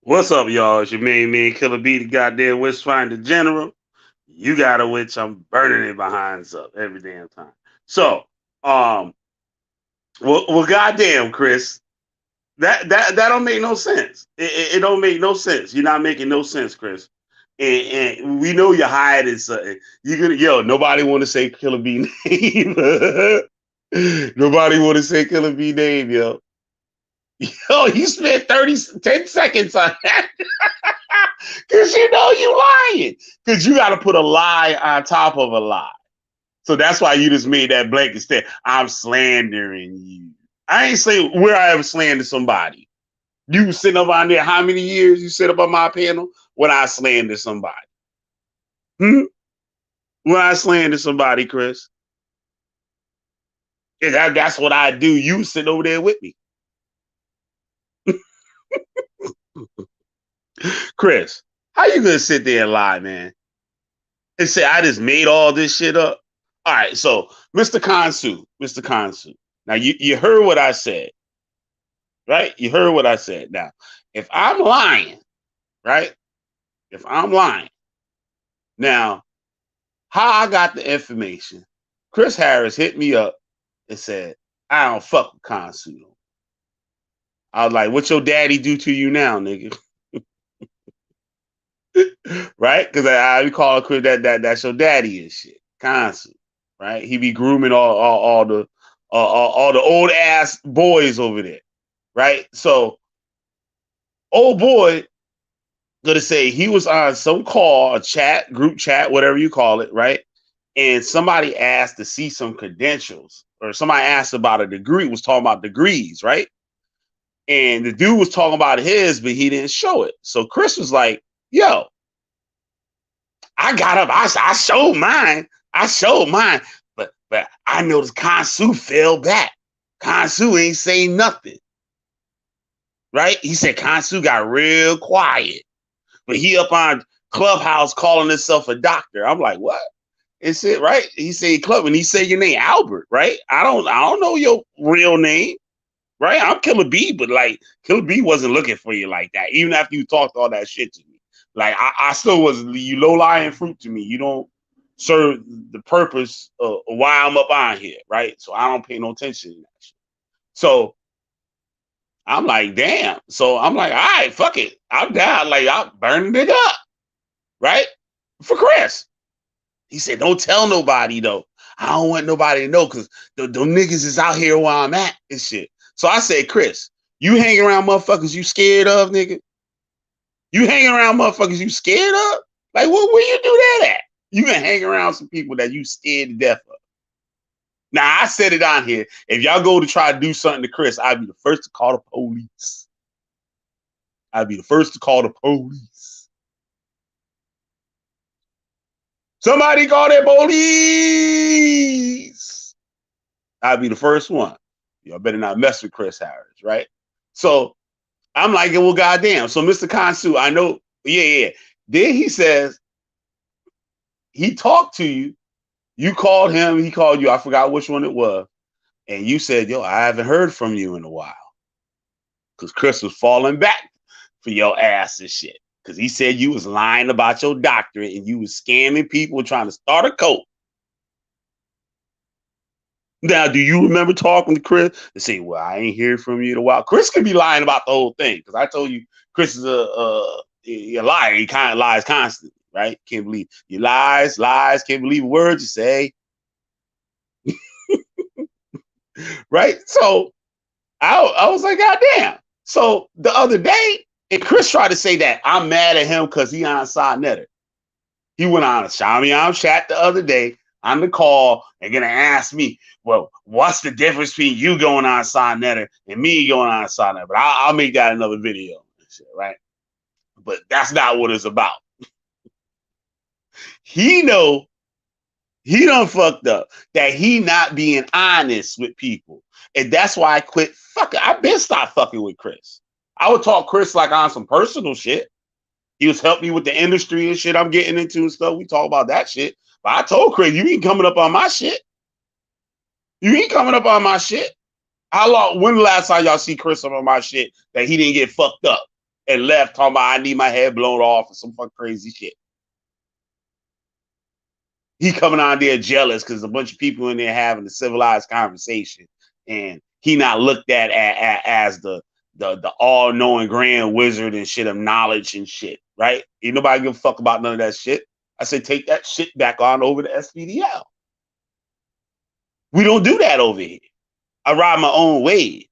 What's up, y'all? It's your main man, Killer B, the goddamn witch finder general. You got a witch, I'm burning it behind up every damn time. So, um, well, goddamn, Chris, that don't make no sense. It don't make no sense. You're not making no sense, Chris. And we know you're hiding something. You gonna nobody want to say Killer B name. Nobody want to say Killer B name, yo. Yo, you spent 10 seconds on that. Because you know you lying. Because you got to put a lie on top of a lie. So that's why you just made that blanket stare. I'm slandering you. I ain't saying where I ever slandered somebody. You sitting up on there, how many years you sit up on my panel when I slander somebody? When I slander somebody, Chris. That's what I do. You sitting over there with me. Chris, how you gonna sit there and lie, man? And say I just made all this shit up? All right, so Mr. Kansu. Now you heard what I said, right? You heard what I said. Now, if I'm lying, right? If I'm lying, now how I got the information? Chris Harris hit me up and said, I don't fuck with Kansu. I was like, what your daddy do to you now, nigga? Right? Because I call Chris that's your daddy and shit. Kansu. Right? He be grooming all the old ass boys over there. Right? So old boy gonna say he was on some call, a chat, group chat, whatever you call it, right? And somebody asked to see some credentials, or somebody asked about a degree, was talking about degrees, right? And the dude was talking about his, but he didn't show it. So Chris was like, yo, I got up, I showed mine. But I noticed Kansu fell back. Kansu ain't saying nothing. Right? He said Kansu got real quiet. But he up on Clubhouse calling himself a doctor. I'm like, what? It's it, right? He said club, and he said your name, Albert, right? I don't know your real name, right? I'm Killer B, but like Killer B wasn't looking for you like that. Even after you talked all that shit to me. Like I still was you low lying fruit to me. You don't serve the purpose of why I'm up on here, right? So I don't pay no attention to that shit. So I'm like, damn. So I'm like, all right, fuck it. I'm down. Like, I'm burning it up. Right? For Chris. He said, don't tell nobody, though. I don't want nobody to know because the niggas is out here where I'm at and shit. So I said, Chris, you hang around motherfuckers you scared of, nigga? You hang around motherfuckers you scared of? Like, where you do that at? You can hang around some people that you scared to death of. Now, I said it on here. If y'all go to try to do something to Chris, I'd be the first to call the police. I'd be the first to call the police. Somebody call the police. I'd be the first one. Y'all better not mess with Chris Harris, right? So I'm like, well, goddamn. So Mr. Kansu, I know, yeah. Then he says, he talked to you. You called him, he called you. I forgot which one it was. And you said, yo, I haven't heard from you in a while. Because Chris was falling back for your ass and shit. Because he said you was lying about your doctorate and you was scamming people trying to start a cult. Now, do you remember talking to Chris and say, well, I ain't heard from you in a while? Chris could be lying about the whole thing. Because I told you Chris is a liar. He kind of lies constantly. Right? Can't believe you lies, can't believe a word you say. Right? So I was like, God damn. So the other day, and Chris tried to say that I'm mad at him because he on Netter. He went on a Shamiam chat the other day on the call and gonna ask me, well, what's the difference between you going on Netter and me going on Netter? But I'll make that another video, right? But that's not what it's about. He know he done fucked up that he not being honest with people. And that's why I quit fucking. I've been stopped fucking with Chris. I would talk Chris like on some personal shit. He was helping me with the industry and shit I'm getting into and stuff. We talk about that shit. But I told Chris, you ain't coming up on my shit. You ain't coming up on my shit. How long? When the last time y'all see Chris up on my shit that he didn't get fucked up? and left talking about I need my head blown off or some fucking crazy shit. He coming on there jealous because a bunch of people in there having a civilized conversation, and he not looked at as the all-knowing grand wizard and shit of knowledge and shit, right? Ain't nobody give a fuck about none of that shit. I said, take that shit back on over to SPDL. We don't do that over here. I ride my own way,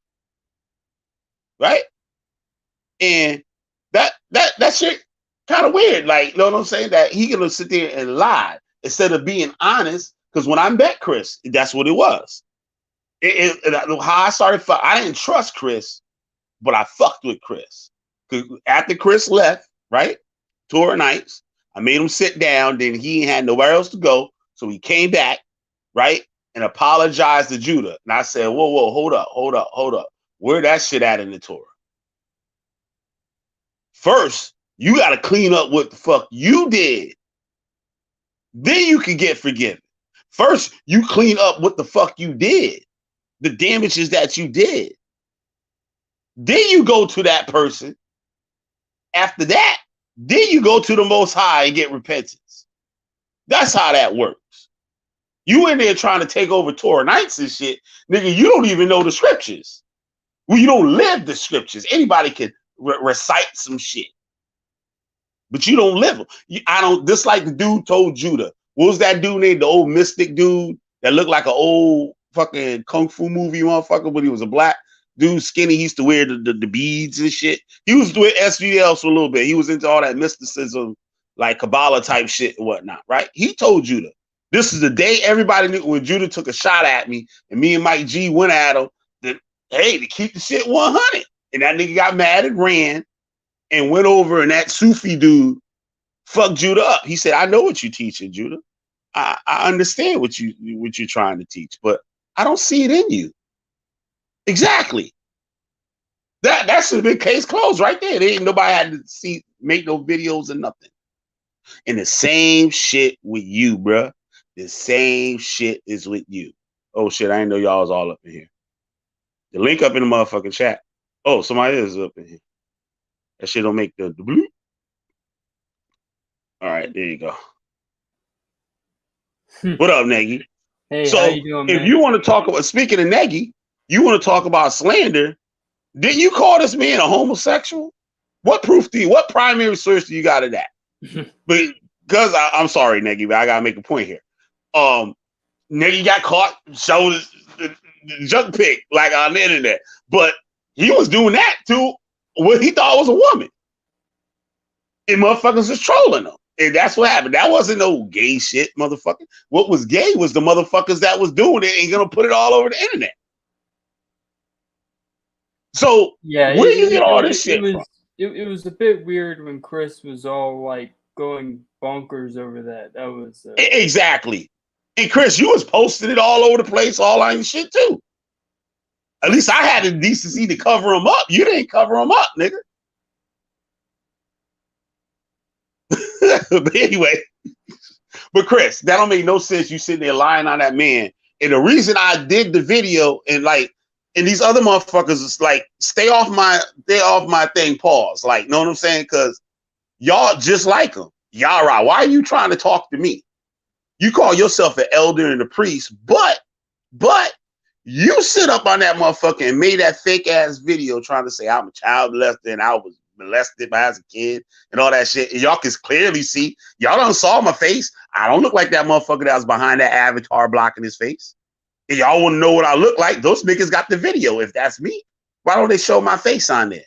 right? And that shit kind of weird. Like, you know what I'm saying? That he gonna sit there and lie instead of being honest. Because when I met Chris, that's what it was. How I started, I didn't trust Chris, but I fucked with Chris. Because after Chris left, right, tour nights, I made him sit down. Then he had nowhere else to go, so he came back, right, and apologized to Judah. And I said, whoa, hold up. Where that shit at in the Torah? First, you got to clean up what the fuck you did. Then you can get forgiven. First, you clean up what the fuck you did, the damages that you did. Then you go to that person. After that, then you go to the Most High and get repentance. That's how that works. You in there trying to take over Torah nights and shit, nigga, you don't even know the scriptures. Well, you don't live the scriptures. Anybody can recite some shit, but you don't live them. I don't. Just like the dude told Judah. What was that dude named? The old mystic dude that looked like an old fucking kung fu movie motherfucker, but he was a black dude, skinny. He used to wear the beads and shit. He was with SVL for a little bit. He was into all that mysticism, like Kabbalah type shit and whatnot, right? He told Judah, this is the day everybody knew when Judah took a shot at me and me and Mike G went at him, that, hey, to keep the shit 100. And that nigga got mad and ran and went over, and that Sufi dude fucked Judah up. He said, I know what you're teaching, Judah. I understand what you're trying to teach, but I don't see it in you. Exactly. That should have been case closed right there. There ain't nobody had to make no videos or nothing. And the same shit with you, bruh. The same shit is with you. Oh shit, I didn't know y'all was all up in here. The link up in the motherfucking chat. Oh, somebody is up in here. That shit don't make the bloop. All right, there you go. What up, Nagy? Hey, so how you doing, man? If you want to talk about, speaking of Nagy, you want to talk about slander, didn't you call this man a homosexual? What proof do you, what primary source do you got of that? Because I'm sorry, Nagy, but I gotta make a point here. Nagy got caught showing the junk pic like on the internet, but he was doing that to what he thought was a woman. And motherfuckers was trolling him. And that's what happened. That wasn't no gay shit, motherfucker. What was gay was the motherfuckers that was doing it and gonna put it all over the internet. So yeah, where do you get all this shit from? It was a bit weird when Chris was all like going bonkers over that. That was exactly. And Chris, you was posting it all over the place, all on your shit too. At least I had the decency to cover him up. You didn't cover him up, nigga. But anyway, but Chris, that don't make no sense. You sitting there lying on that man. And the reason I did the video and these other motherfuckers is like, stay off my thing, pause. Like, know what I'm saying? Because y'all just like him. Yara, why are you trying to talk to me? You call yourself an elder and a priest, but you sit up on that motherfucker and made that fake ass video trying to say I'm a child molester and I was molested by as a kid and all that shit. And y'all can clearly see, y'all done saw my face. I don't look like that motherfucker that was behind that avatar blocking his face. And y'all want to know what I look like? Those niggas got the video. If that's me, why don't they show my face on there?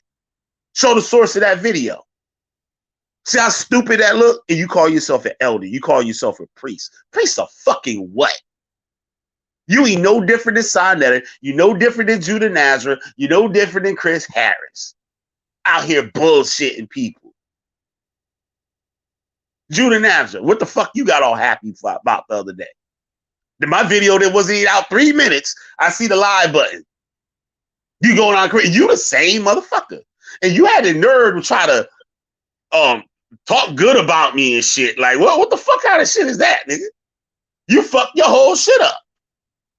Show the source of that video. See how stupid that look? And you call yourself an elder. You call yourself a priest. Priest of fucking what? You ain't no different than Sinetta. You no different than Judah Nazareth. You no different than Chris Harris. Out here bullshitting people. Judah Nazareth, what the fuck you got all happy about the other day? My video that wasn't even out 3 minutes, I see the live button. You going on crazy? You the same motherfucker. And you had the nerve to try to talk good about me and shit. Like, what the fuck kind of shit is that, nigga? You fucked your whole shit up.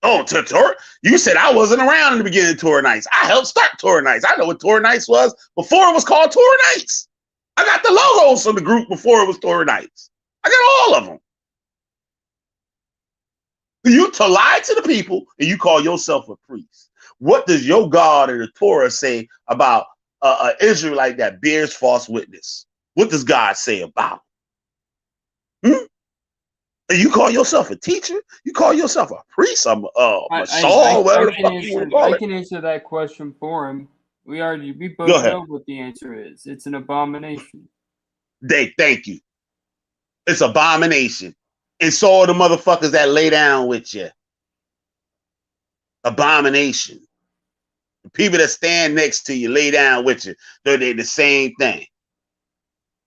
Oh, to Torah? You said I wasn't around in the beginning of Torah Nights. I helped start Torah Nights. I know what Torah Nights was before it was called Torah Nights. I got the logos from the group before it was Torah Nights. I got all of them. You to lie to the people and you call yourself a priest. What does your God in the Torah say about an Israelite that bears false witness? What does God say about him? And you call yourself a teacher? You call yourself a priest? A Mashal, whatever the fuck you want to call it. I can answer that question for him. We Go both ahead. know what the answer is. It's an abomination. Thank you. It's abomination. And so are the motherfuckers that lay down with you. Abomination. The people that stand next to you, lay down with you. They're the same thing.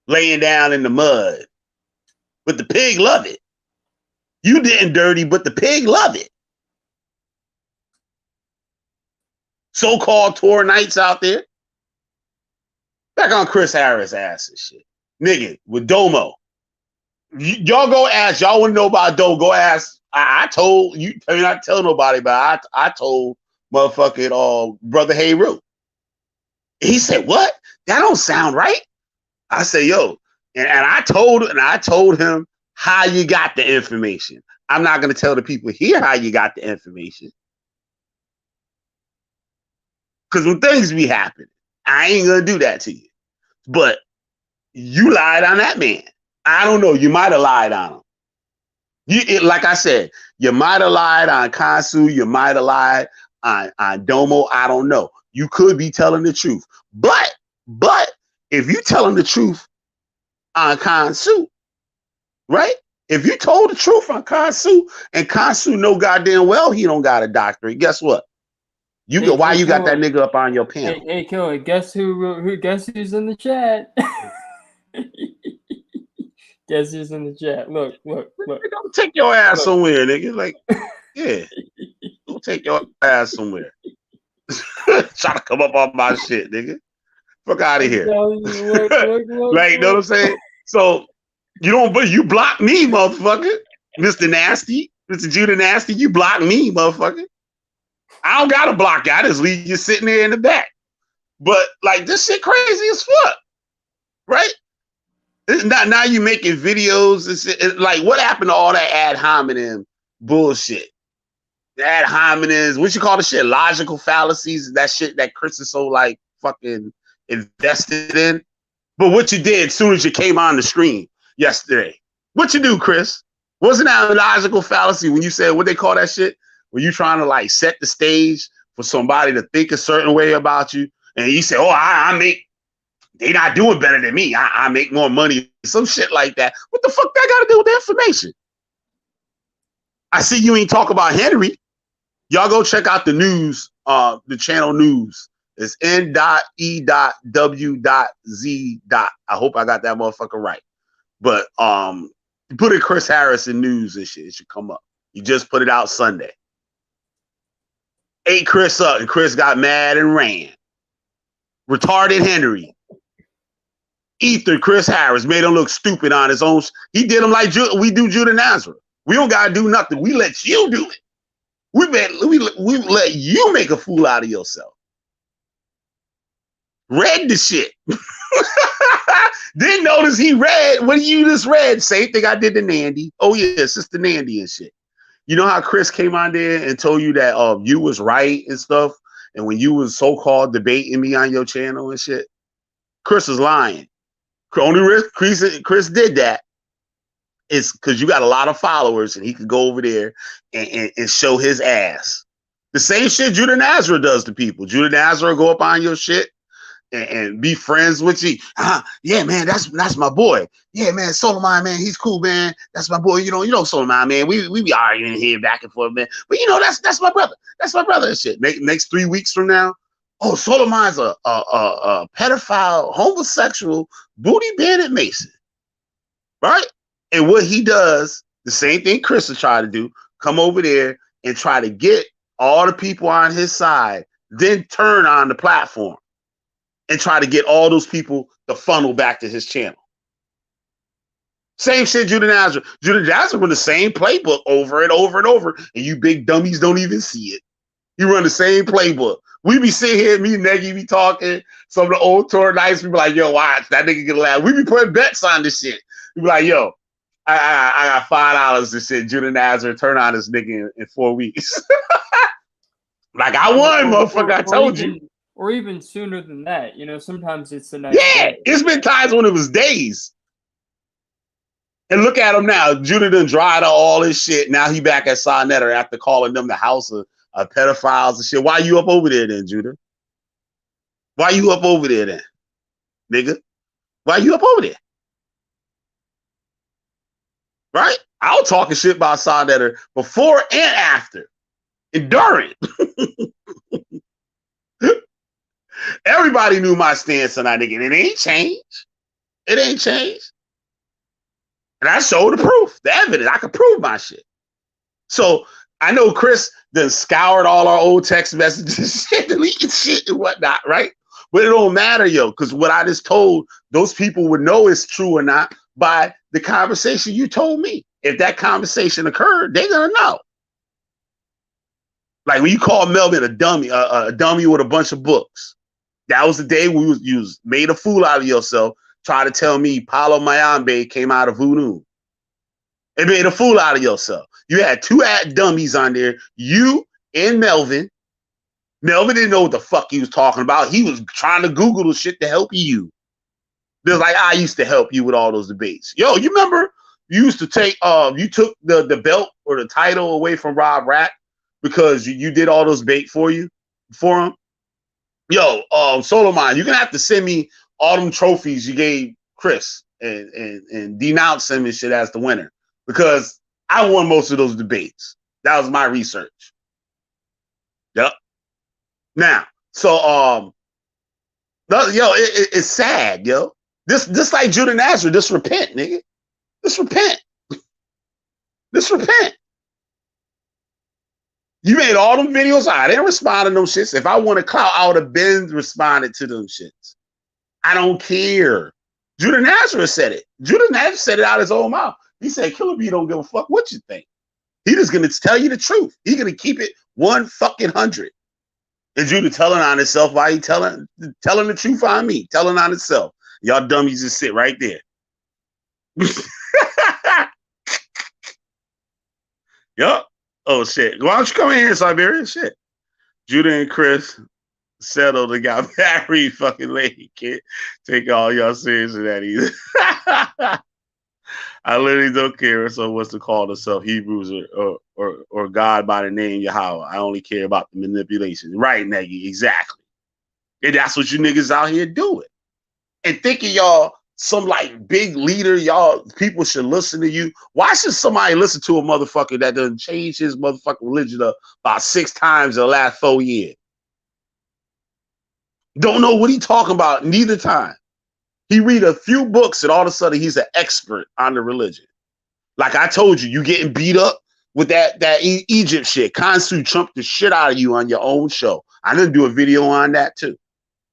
Laying down in the mud. But the pig love it. You didn't dirty, but the pig love it. So-called Torah Nights out there. Back on Chris Harris' ass and shit. Nigga, with Domo. Y'all go ask. Y'all want to know about Domo. Go ask. I told you. I mean, I tell nobody, but I told motherfucking brother Hayru. He said, "What? That don't sound right." I say, "Yo," and I told him how you got the information. I'm not gonna tell the people here how you got the information, because when things be happening, I ain't gonna do that to you. But you lied on that man. I don't know. You might have lied on him. Like I said, you might have lied on Kansu. You might have lied on Domo. I don't know. You could be telling the truth. But if you telling the truth on Kansu, right? If you told the truth on Kansu and Kansu know goddamn well he don't got a doctorate, guess what? Why you got that nigga up on your panel? Hey, Killer, guess who's in the chat? Guess who's in the chat? Look. Go take your ass somewhere, nigga. Like, yeah. Go take your ass somewhere. Try to come up on my shit, nigga. Fuck out of here. Look, like, you know what I'm saying? So, you block me, motherfucker. Mr. Nasty. Mr. Judah Nasty, you block me, motherfucker. I don't gotta block you. I just leave you sitting there in the back. But, like, this shit crazy as fuck. Right? Now you making videos and shit. Like, what happened to all that ad hominem bullshit? Ad hominems, what you call the shit? Logical fallacies, that shit that Chris is so, like, fucking invested in. But what you did as soon as you came on the screen yesterday, what you do, Chris? Wasn't that a logical fallacy when you said, what they call that shit? When you trying to, like, set the stage for somebody to think a certain way about you, and you say, oh, they not doing better than me. I make more money. Some shit like that. What the fuck that got to do with the information? I see you ain't talk about Henry. Y'all go check out the news, the channel news. It's N.E.W.Z. I hope I got that motherfucker right. But you put in Chris Harris in news and shit, it should come up. You just put it out Sunday. Ate Chris up, and Chris got mad and ran. Retarded Henry. Ether Chris Harris made him look stupid on his own. He did him like we do Judah Nazareth. We don't gotta do nothing. We let you do it. We let you make a fool out of yourself. Read the shit. Didn't notice he read what you just read. Same thing I did to Nandy. Oh yeah, Sister Nandy and shit. You know how Chris came on there and told you that you was right and stuff, and when you was so-called debating me on your channel and shit, Chris is lying. Only reason Chris did that is because you got a lot of followers and he could go over there and show his ass. The same shit Judah Nazareth does to people. Judah Nazareth go up on your shit and be friends with you. Yeah, man, that's my boy. Yeah, man, Solomon, man, he's cool, man. That's my boy. You know Solomon, man. We be arguing here back and forth, man. But that's my brother. That's my brother and shit. Next 3 weeks from now, oh, Solomon's a pedophile, homosexual, booty bandit Mason. Right? And what he does, the same thing Chris will try to do, come over there and try to get all the people on his side, then turn on the platform and try to get all those people to funnel back to his channel. Same shit, Judah Nazareth. Judah Nazareth run the same playbook over and over and over, and you big dummies don't even see it. You run the same playbook. We be sitting here, me and Neggy be talking. Some of the old tour nights, we be like, yo, watch, that nigga get a laugh. We be putting bets on this shit. We be like, yo, I got $5 to shit. Judah Nazareth turn on this nigga in 4 weeks. Like, I won, motherfucker. I told you. Or even sooner than that. You know, sometimes it's the next day. It's been times when it was days. And look at him now. Judah done dried out all his shit. Now he back at Sonetter after calling them the house of pedophiles and shit. Why you up over there then, Judah? Why you up over there then, nigga? Why you up over there? Right? I was talking shit about Sonetter before and after. And during. Everybody knew my stance on that nigga. And it ain't changed. It ain't changed. And I showed the proof, the evidence. I could prove my shit. So I know Chris done scoured all our old text messages, shit, deleting shit and whatnot, right? But it don't matter, yo, because what I just told, those people would know it's true or not by the conversation you told me. If that conversation occurred, they're gonna know. Like when you call Melvin a dummy with a bunch of books. That was the day you made a fool out of yourself, try to tell me Paulo Mayambe came out of voodoo. It made a fool out of yourself. You had two dummies on there, you and Melvin. Melvin didn't know what the fuck he was talking about. He was trying to Google the shit to help you. Just like I used to help you with all those debates. Yo, you remember you used to take, you took the belt or the title away from Rob Rack because you did all those bait for him? Yo, Solomon, you're gonna have to send me all them trophies you gave Chris and denounce him and shit as the winner. Because I won most of those debates. That was my research. Yep. Now, so it's sad, yo. This like Judah Nazareth, just repent, nigga. Just repent. Just repent. You made all them videos. I didn't respond to them shits. If I wanted clout, I would have been responded to them shits. I don't care. Judah Nazareth said it. Judah Nazareth said it out his own mouth. He said, Killer B don't give a fuck what you think. He just gonna tell you the truth. He gonna keep it 100. And Judah telling on himself while he telling the truth on me, telling on himself. Y'all dummies just sit right there. Yup. Oh shit. Why don't you come in here, Siberian? Shit. Judah and Chris settled and got married. Fucking lady. Can't take all y'all serious in that either. I literally don't care if someone wants to call themselves Hebrews or God by the name Yahweh. I only care about the manipulation. Right, Nagy, exactly. And that's what you niggas out here doing. And thinking y'all some like big leader, y'all people should listen to you. Why should somebody listen to a motherfucker that done changed his motherfucking religion up about 6 times in the last 4 years? Don't know what he talking about neither time. He read a few books and all of a sudden he's an expert on the religion. Like I told you, you getting beat up with that Egypt shit. Kansu chumped the shit out of you on your own show. I didn't do a video on that too.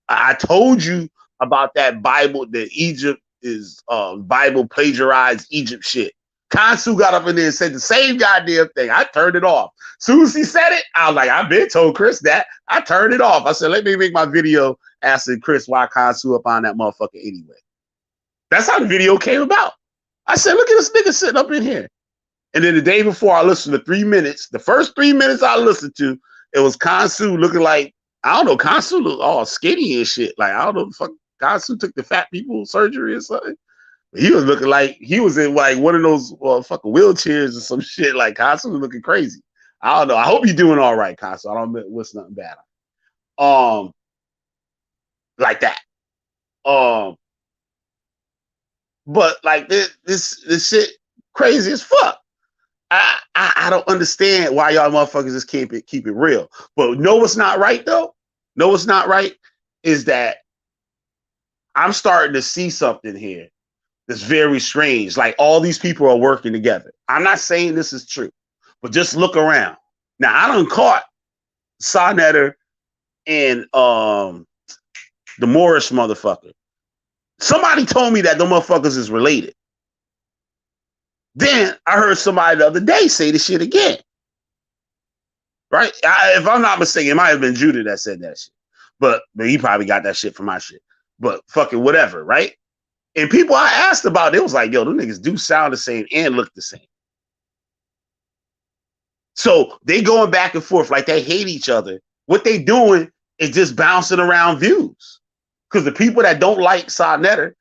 I told you about that Bible, that Egypt is Bible plagiarized Egypt shit. Kansu got up in there and said the same goddamn thing. I turned it off. Soon as he said it, I was like, I've been told Chris that. I turned it off. I said, let me make my video asking Chris why Kansu up on that motherfucker anyway. That's how the video came about. I said, look at this nigga sitting up in here. And then the day before I listened to 3 minutes, the first 3 minutes I listened to, it was Kansu looking like, I don't know, Kansu looked all skinny and shit. Like, I don't know, fuck, Kansu took the fat people surgery or something. He was looking like he was in like one of those fucking wheelchairs or some shit. Like Kansu was looking crazy. I don't know. I hope you're doing all right, Kansu. I don't wish nothing bad. Like that. But like this shit crazy as fuck. I don't understand why y'all motherfuckers just keep it real. But know what's not right though? Know what's not right is that I'm starting to see something here that's very strange. Like all these people are working together. I'm not saying this is true, but just look around. Now I done caught Sonetter and the Morris motherfucker. Somebody told me that the motherfuckers is related. Then I heard somebody the other day say the shit again. Right? If I'm not mistaken, it might have been Judah that said that shit. But he probably got that shit from my shit. But fucking whatever, right? And people I asked about, it was like, yo, them niggas do sound the same and look the same. So they going back and forth like they hate each other. What they doing is just bouncing around views. Because the people that don't like Sa Neter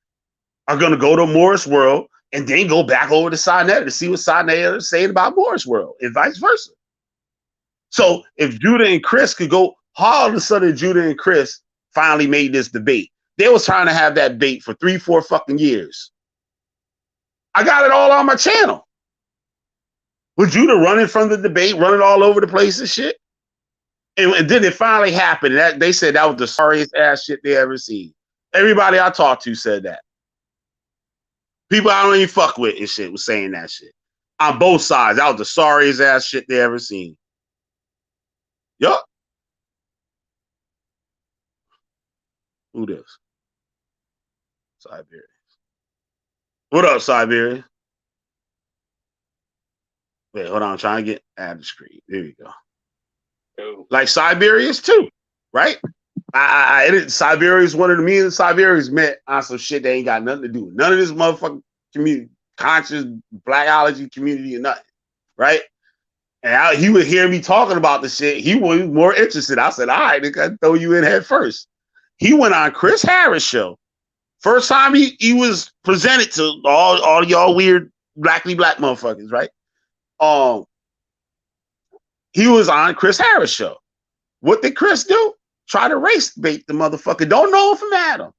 are going to go to Morris World and then go back over to Sa Neter to see what Sa Neter is saying about Morris World and vice versa. So if Judah and Chris could go, all of a sudden Judah and Chris finally made this debate. They was trying to have that debate for 3-4 fucking years. I got it all on my channel. With Judah running from the debate, running all over the place and shit. And then it finally happened. That they said that was the sorriest ass shit they ever seen. Everybody I talked to said that. People I don't even fuck with and shit was saying that shit. On both sides. That was the sorriest ass shit they ever seen. Yup. Who this? Siberia. What up, Siberia? Wait, hold on. I'm trying to get add the screen. There you go. Oh. Like Siberia's too, right? Siberia's one of the me and Siberia's met on some shit that ain't got nothing to do with none of this motherfucking community, conscious blackology community or nothing, right? And he would hear me talking about the shit. He was more interested. I said, all right, nigga, throw you in head first. He went on Chris Harris show. First time he was presented to all y'all weird blackly black motherfuckers, right? He was on Chris Harris show. What did Chris do? Try to race bait the motherfucker. Don't know him from Adam.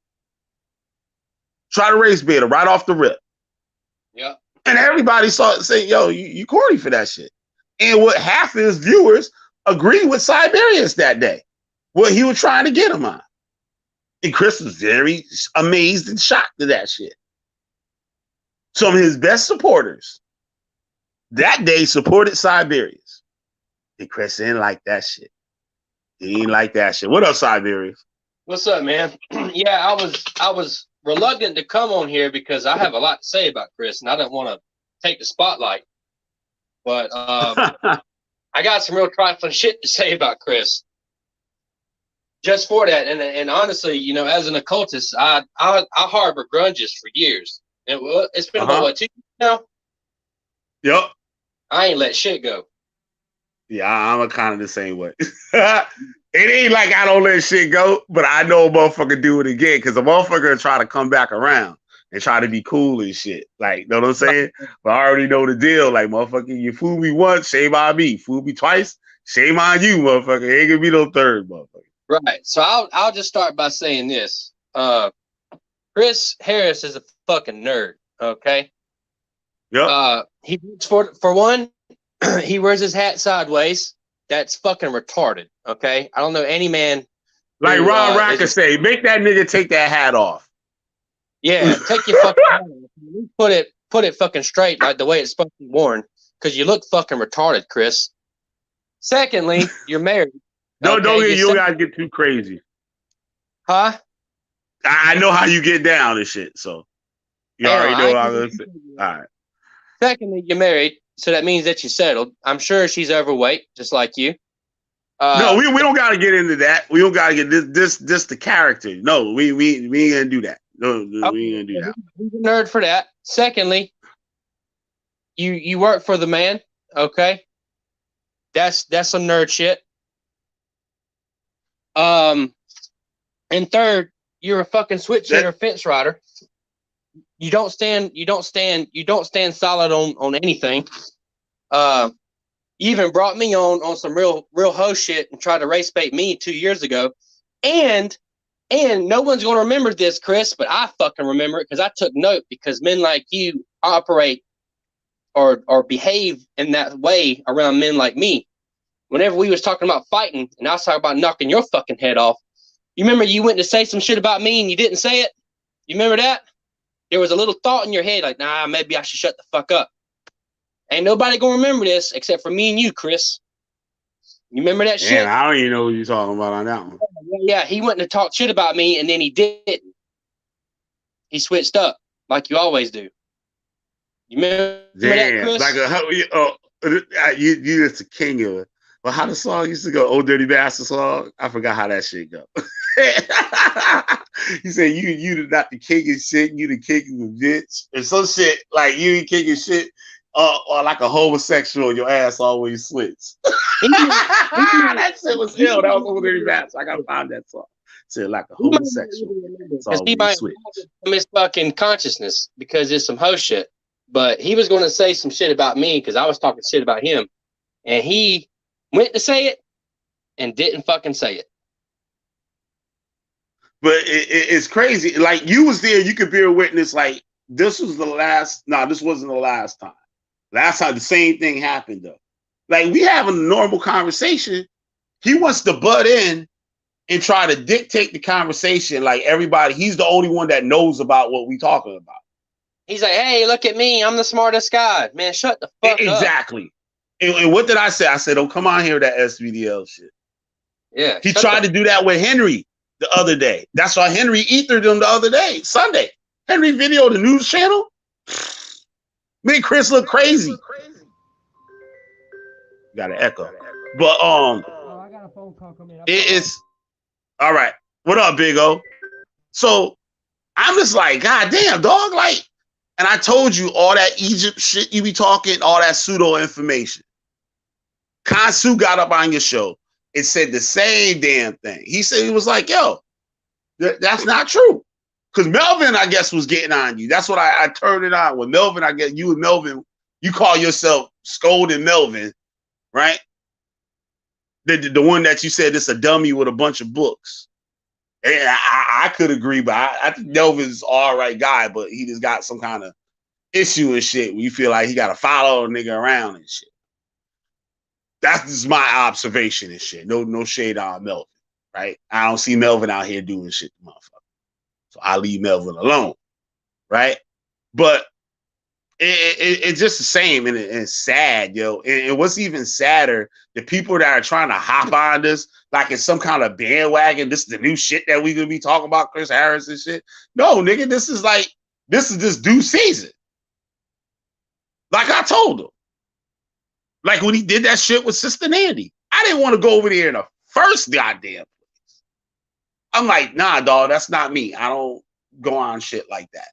Try to race bait him right off the rip. Yeah. And everybody saw it saying, yo, you corny for that shit. And what half of his viewers agreed with Siberius that day. What he was trying to get him on. And Chris was very amazed and shocked at that shit. Some of his best supporters that day supported Siberius. And Chris didn't like that shit. He didn't like that shit. What up, Siberius? What's up, man? Yeah, I was reluctant to come on here because I have a lot to say about Chris, and I don't want to take the spotlight. But I got some real trifling shit to say about Chris. Just for that, and honestly, you know, as an occultist, I harbor grudges for years. It's been about what, 2 years now? Yep. I ain't let shit go. Yeah, I'm a kind of the same way. It ain't like I don't let shit go, but I know a motherfucker do it again because a motherfucker try to come back around and try to be cool and shit. Like, know what I'm saying? But I already know the deal. Like, motherfucker, you fool me once, shame on me. Fool me twice, shame on you, motherfucker. Ain't gonna be no third, motherfucker. Right. So I'll just start by saying this. Chris Harris is a fucking nerd. Okay. Yeah. He for one, he wears his hat sideways. That's fucking retarded. Okay. I don't know any man. Like Ron Racker say, make that nigga take that hat off. Yeah, take your fucking hat off. Put it fucking straight like the way it's supposed to be worn. Because you look fucking retarded, Chris. Secondly, you're married. You don't gotta get too crazy. Huh? I know how you get down and shit, so you already know what I'm gonna say. All right. Secondly, you're married, so that means that you're settled. I'm sure she's overweight, just like you. No, we don't gotta get into that. We don't gotta get this the character. No, we ain't gonna do that. No, okay. We ain't gonna do that. He's a nerd for that. Secondly, you work for the man, okay? That's some nerd shit. And third, you're a fucking switch hitter fence rider. You don't stand solid on anything. You even brought me on some real hoe shit and tried to race bait me 2 years ago. And no one's gonna remember this, Chris, but I fucking remember it because I took note because men like you operate or behave in that way around men like me. Whenever we was talking about fighting and I was talking about knocking your fucking head off, you remember you went to say some shit about me and you didn't say it? You remember that? There was a little thought in your head like, nah, maybe I should shut the fuck up. Ain't nobody gonna remember this except for me and you, Chris. You remember that shit? I don't even know what you're talking about on that one. Yeah, he went to talk shit about me and then he didn't. He switched up like you always do. You remember that, Damn, Chris? like you just a king of it. But how the song used to go, "Old Dirty Bastard" song? I forgot how that shit go. He said, "You not the king of shit, you the king of the bitch," and some shit like you ain't king of shit, or like a homosexual, your ass always slits. That shit was ill. That was Old Dirty Bastard. I gotta find that song. Said like a homosexual, it's Because he always might switch. from his fucking consciousness because it's some hoe shit. But he was going to say some shit about me because I was talking shit about him, and he went to say it and didn't fucking say it. But it's crazy. Like you was there, you could bear witness. Like this was the last. No, this wasn't the last time. Last time the same thing happened though. Like we having a normal conversation. He wants to butt in and try to dictate the conversation. Like everybody, he's the only one that knows about what we talking about. He's like, "Hey, look at me. I'm the smartest guy." Man, shut the fuck up. Exactly. And what did I say? I said, "Don't come on here with that SVDL shit." Yeah. He tried to do that with Henry the other day. That's why Henry ethered him the other day, Sunday. Henry video, the news channel. Me and Chris look crazy. Got an echo. But I got a phone call coming. it's all right. What up, Big O? So I'm just like, God damn, dog. Like, and I told you all that Egypt shit you be talking, all that pseudo information. Kansu got up on your show and said the same damn thing. He said he was like, yo, that's not true. Because Melvin, I guess, was getting on you. That's what I turned it on with Melvin. I guess you and Melvin, you call yourself scolding Melvin, right? The one that you said is a dummy with a bunch of books. And I could agree, but I think Melvin's all right guy, but he just got some kind of issue and shit where you feel like he got to follow a nigga around and shit. That's just my observation and shit. No shade on Melvin, right? I don't see Melvin out here doing shit to motherfucker. So I leave Melvin alone, right? But it's just the same, and it's sad, yo. And what's even sadder, the people that are trying to hop on this, like it's some kind of bandwagon, this is the new shit that we gonna be talking about, Chris Harris and shit. No, nigga, this is just due season. Like I told him. Like when he did that shit with Sister Nandy. I didn't want to go over there in the first goddamn place. I'm like, nah, dog, that's not me. I don't go on shit like that.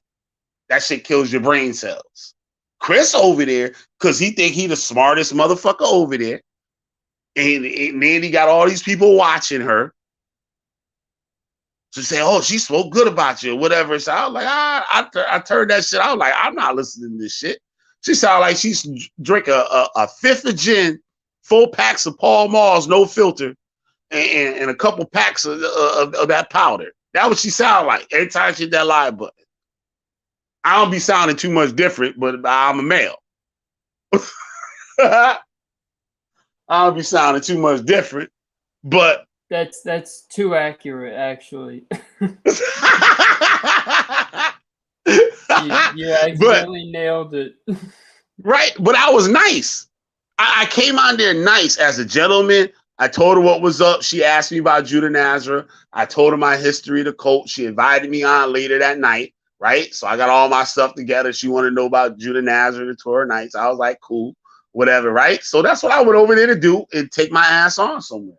That shit kills your brain cells. Chris over there, because he think he the smartest motherfucker over there. And Nandy got all these people watching her. To say, oh, she spoke good about you or whatever. So I was like, I turned that shit. I was like, I'm not listening to this shit. She sounded like she's drink a fifth of gin, 4 packs of Pall Malls, no filter, and a couple packs of that powder. That's what she sounded like every time she hit that live button. I don't be sounding too much different, but I'm a male. I don't be sounding too much different, but that's too accurate, actually. you accidentally nailed it. Right, but I was nice. I came on there nice as a gentleman. I told her what was up. She asked me about Judah Nazareth. I told her my history of the cult. She invited me on later that night, right? So I got all my stuff together. She wanted to know about Judah Nazareth and Torah Nights. I was like, cool, whatever, right? So that's what I went over there to do and take my ass on somewhere.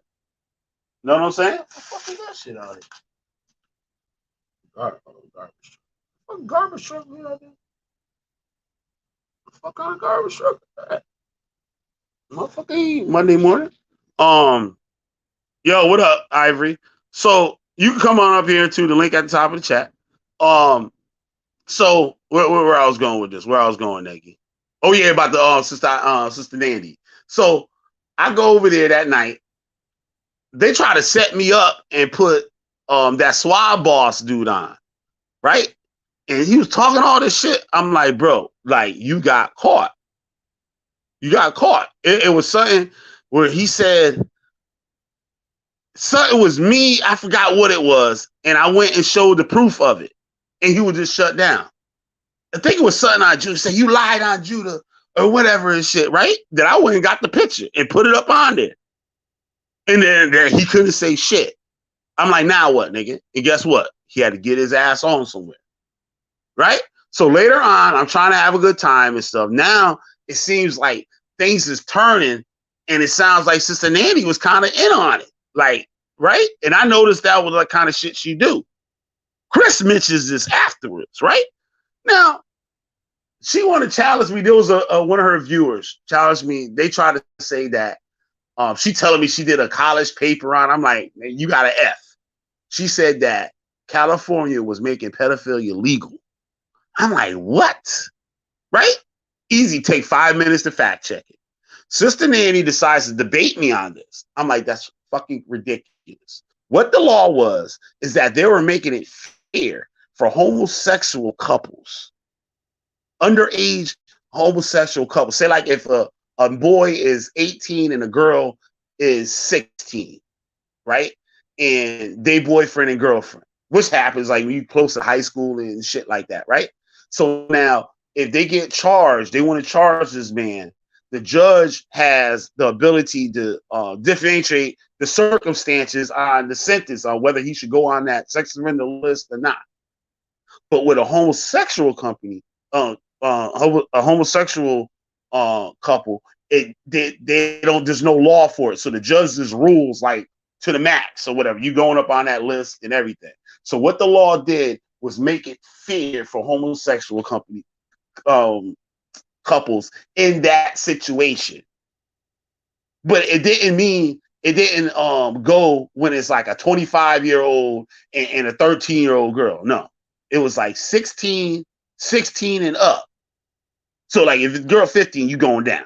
You know what I'm saying? What the fuck is that shit out here? Garbage. What garbage truck you know? What the fuck kind of garbage truck? Motherfucker, Monday morning. Yo, what up, Ivory? So you can come on up here to the link at the top of the chat. So where I was going with this? Where I was going, Nagy? Oh yeah, about the sister Nandy. So I go over there that night. They try to set me up and put that swab boss dude on, right? And he was talking all this shit. I'm like, bro, like you got caught. You got caught. It was something where he said something was me. I forgot what it was. And I went and showed the proof of it. And he was just shut down. I think it was something on Judah. Say you lied on Judah or whatever and shit, right? That I went and got the picture and put it up on there. And then he couldn't say shit. I'm like, now what, nigga? And guess what? He had to get his ass on somewhere. Right? So later on, I'm trying to have a good time and stuff. Now it seems like things is turning, and it sounds like Sister Nanny was kind of in on it, like, right? And I noticed that was the kind of shit she do. Chris mentions this afterwards, right? Now, she wanted to challenge me. There was one of her viewers challenged me. They tried to say that she telling me she did a college paper on. I'm like, man, you got an F. She said that California was making pedophilia legal. I'm like, what? Right? Easy, take 5 minutes to fact check it. Sister Nanny decides to debate me on this. I'm like, that's fucking ridiculous. What the law was is that they were making it fair for homosexual couples, underage homosexual couples. Say like if a boy is 18 and a girl is 16, right? And they boyfriend and girlfriend, which happens like when you close to high school and shit like that, right? So now if they get charged, they want to charge this man, the judge has the ability to differentiate the circumstances on the sentence on whether he should go on that sex offender list or not. But with a homosexual company, a homosexual couple, they don't. There's no law for it. So the judge just rules like to the max or whatever. You going up on that list and everything. So what the law did was make it fair for homosexual company couples in that situation. But it didn't mean it didn't go when it's like a 25-year-old and a 13-year-old girl. No, it was like 16 and up. So like if it's girl 15, you going down,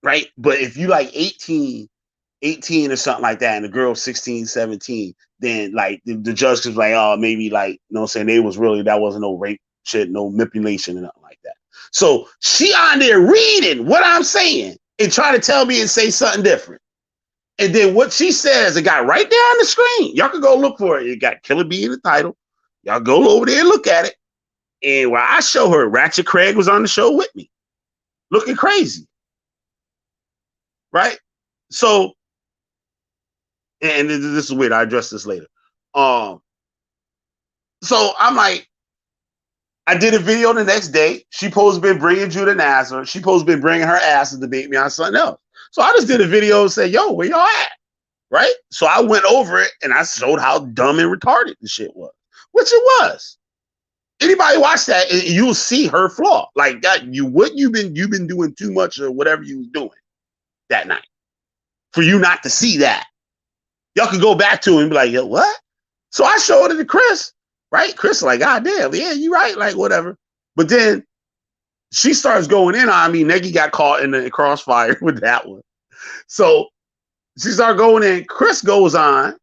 right? But if you like 18 or something like that, and the girl 16, 17, then like the judge was like, oh, maybe like, you know what I'm saying, that wasn't no rape shit, no manipulation and nothing like that. So she on there reading what I'm saying and trying to tell me and say something different. And then what she says, it got right there on the screen. Y'all can go look for it. It got Killer B in the title. Y'all go over there and look at it. And while I show her, Ratchet Craig was on the show with me, looking crazy. Right? So, and this is weird. I address this later. So I'm like, I did a video the next day. She supposed to be bringing Judah Nazar. She supposed to be bringing her ass to debate me on something else. So I just did a video and said, yo, where y'all at? Right? So I went over it and I showed how dumb and retarded the shit was, which it was. Anybody watch that, you'll see her flaw. Like that, you've been doing too much of whatever you was doing that night for you not to see that. Y'all could go back to it and be like, yo, what? So I showed it to Chris, right? Chris like, God damn, yeah, you right, like whatever. But then she starts going in on me. Neggy got caught in the crossfire with that one. So she started going in. Chris goes on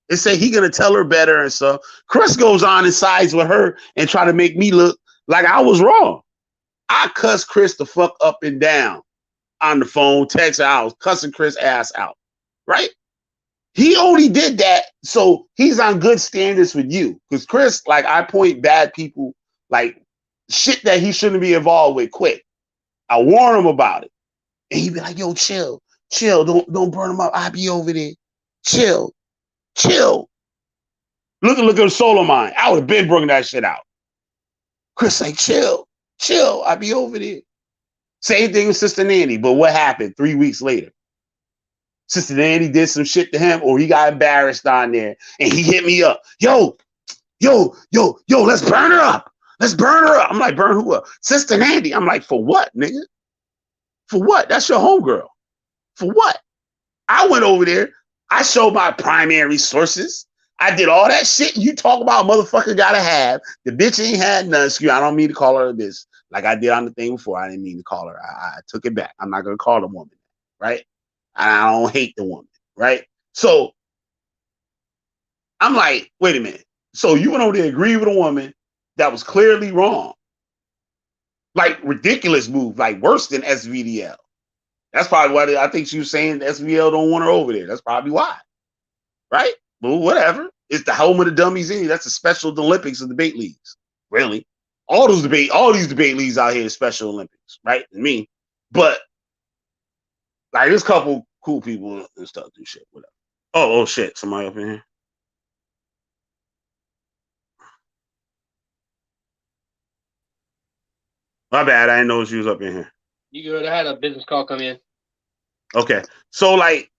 and say he gonna tell her better and stuff. Chris goes on and sides with her and try to make me look like I was wrong. I cussed Chris the fuck up and down on the phone, text her. I was cussing Chris ass out, right? He only did that so he's on good standards with you. Because Chris, like, I point bad people, like shit that he shouldn't be involved with quick. I warn him about it. And he'd be like, yo, chill, don't burn him up. I'll be over there. Chill. Look at Soul of Mine. I would have been bringing that shit out. Chris like, chill. I'll be over there. Same thing with Sister Nanny. But what happened 3 weeks later? Sister Nanny did some shit to him, or he got embarrassed on there, and he hit me up. Yo, let's burn her up. I'm like, burn who up? Sister Nanny. I'm like, for what, nigga? For what? That's your homegirl. For what? I went over there. I showed my primary sources. I did all that shit you talk about, motherfucker gotta have. The bitch ain't had none. Excuse me, I don't mean to call her a bitch. Like I did on the thing before. I didn't mean to call her. I took it back. I'm not gonna call the woman, right? I don't hate the woman, right? So I'm like, wait a minute. So you went over there, agree with a woman that was clearly wrong. Like ridiculous move, like worse than SVDL. That's probably why I think she was saying SVL don't want her over there. That's probably why, right? But whatever. It's the home of the dummies in. That's the Special Olympics of debate leagues. Really, all these debate leagues out here is Special Olympics, right? I mean, but like there's a couple cool people and stuff do shit, whatever. Oh shit, somebody up in here. My bad. I didn't know she was up in here. You good? I had a business call come in. Okay. So, like,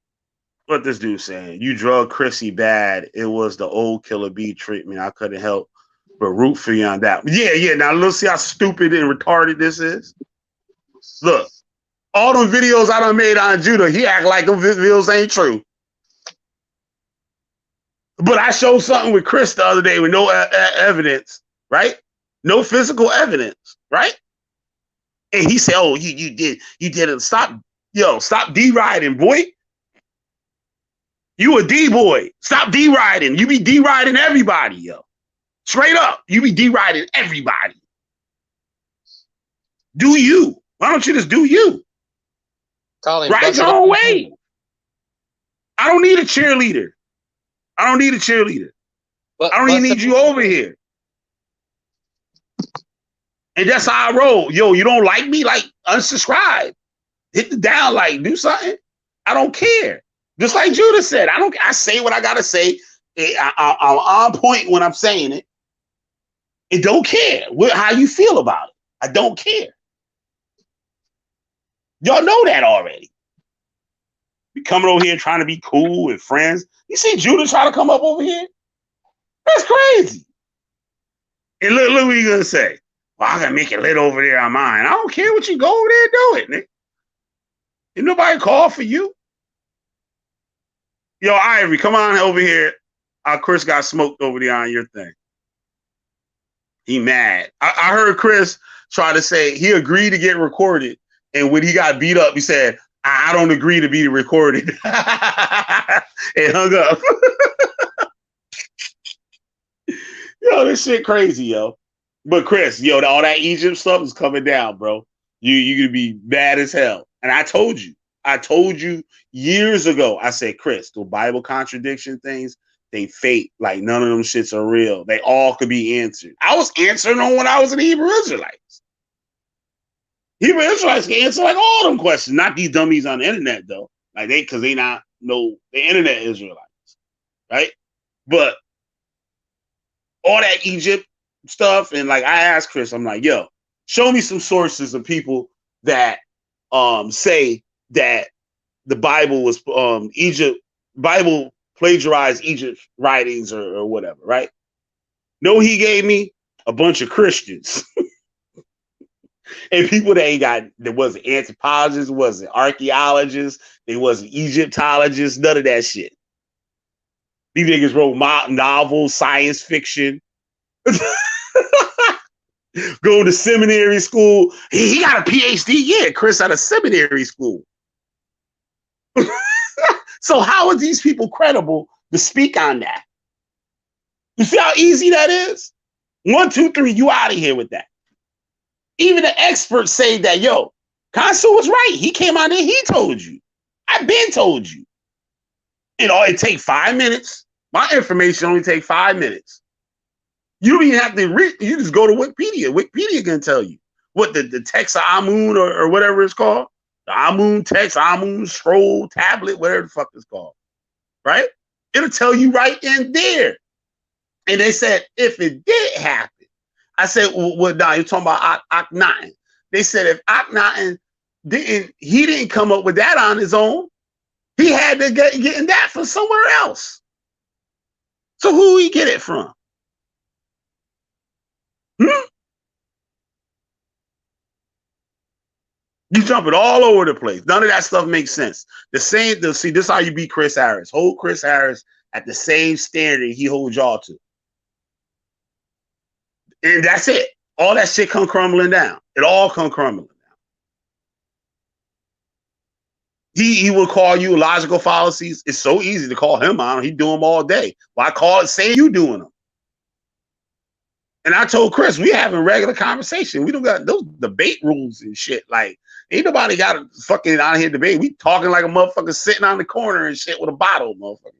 what this dude saying? You drug Chrissy bad. It was the old Killer B treatment. I couldn't help but root for you on that. Yeah. Now, let's see how stupid and retarded this is. Look, all them videos I done made on Judah, he act like them videos ain't true. But I showed something with Chris the other day with no evidence, right? No physical evidence, right? And he said, "Oh, you didn't stop D-riding, boy. You a D-boy. Stop D-riding. You be D-riding everybody, yo. Straight up, you be D-riding everybody. Do you? Why don't you just do you? Colin, Ride your own way. I don't need a cheerleader. I don't even need you over here. And that's how I roll. Yo, you don't like me? Like, unsubscribe. Hit the down, like, do something. I don't care. Just like Judah said, I say what I gotta say. I'm on point when I'm saying it. And don't care how you feel about it. I don't care. Y'all know that already. Be coming over here trying to be cool and friends. You see Judah try to come up over here? That's crazy. And look what you gonna say. Well, I gotta make it lit over there on mine. I don't care what you go over there and do it, nigga. Ain't nobody call for you. Yo, Ivory, come on over here. Chris got smoked over there on your thing. He mad. I heard Chris try to say he agreed to get recorded. And when he got beat up, he said, I don't agree to be recorded. And hung up. Yo, this shit crazy, yo. But Chris, yo, all that Egypt stuff is coming down, bro. You gonna be mad as hell. And I told you years ago, I said, Chris, the Bible contradiction things, they fake. Like, none of them shits are real. They all could be answered. I was answering them when I was in Hebrew Israelites. Hebrew Israelites can answer like all them questions, not these dummies on the internet, though. Like, because they not know the internet Israelites, right? But all that Egypt stuff, and like I asked Chris, I'm like, yo, show me some sources of people that say that the Bible was Bible plagiarized Egypt writings or whatever, right? No, he gave me a bunch of Christians and people that wasn't anthropologists, wasn't archaeologists, they wasn't Egyptologists, none of that shit. These niggas wrote novels, science fiction. Go to seminary school. He got a PhD. Yeah, Chris at a seminary school. So how are these people credible to speak on that? You see how easy that is? 1, 2, 3, you out of here with that. Even the experts say that, yo, Consul was right. He came out there, he told you. I've been told you. It take 5 minutes. My information only take 5 minutes. You don't even have to read. You just go to Wikipedia. Wikipedia can tell you what the text of Amun or whatever it's called. The Amun text, Amun scroll, tablet, whatever the fuck it's called. Right? It'll tell you right in there. And they said, if it did happen, I said, well, now you're talking about Akhenaten. They said if Akhenaten didn't come up with that on his own, he had to getting that from somewhere else. So who he get it from? You jumping all over the place. None of that stuff makes sense. See, this is how you beat Chris Harris. Hold Chris Harris at the same standard he holds y'all to. And that's it. All that shit come crumbling down. It all come crumbling down. He will call you logical fallacies. It's so easy to call him on. He do them all day. Why call it saying you doing them? And I told Chris, we having regular conversation. We don't got those debate rules and shit. Like, ain't nobody got a fucking out here debate. We talking like a motherfucker sitting on the corner and shit with a bottle, motherfucker.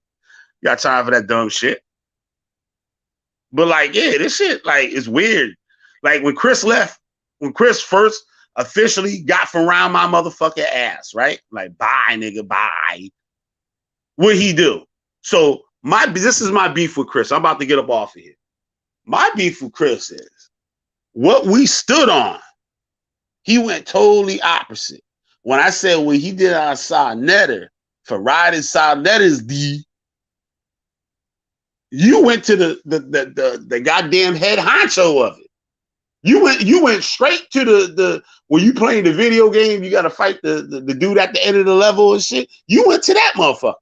You got time for that dumb shit. But like, yeah, this shit, like, it's weird. Like when Chris left, when Chris first officially got from around my motherfucking ass, right? Like, bye, nigga, bye. What'd he do? So this is my beef with Chris. I'm about to get up off of here. My beef with Chris is what we stood on He went totally opposite. When I said what he did on Sarnetter for riding Sarnetter's D, you went to the goddamn head honcho of it. You went straight to the when you playing the video game, you gotta fight the dude at the end of the level and shit. You went to that motherfucker.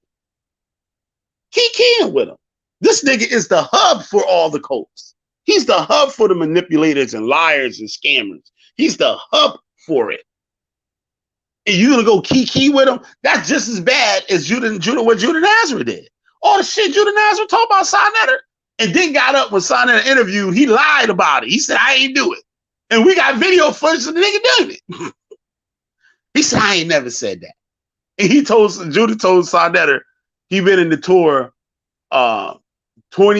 Keying with him. This nigga is the hub for all the cults. He's the hub for the manipulators and liars and scammers. He's the hub for it. And you're gonna go key with him? That's just as bad as what Judah Nazareth did. All the shit Judah Nazareth talked about Sarnetter, and then got up when Sarnetter interviewed. He lied about it. He said, I ain't do it. And we got video footage of the nigga doing it. He said, I ain't never said that. And Judah told Sarnetter he been in the tour 20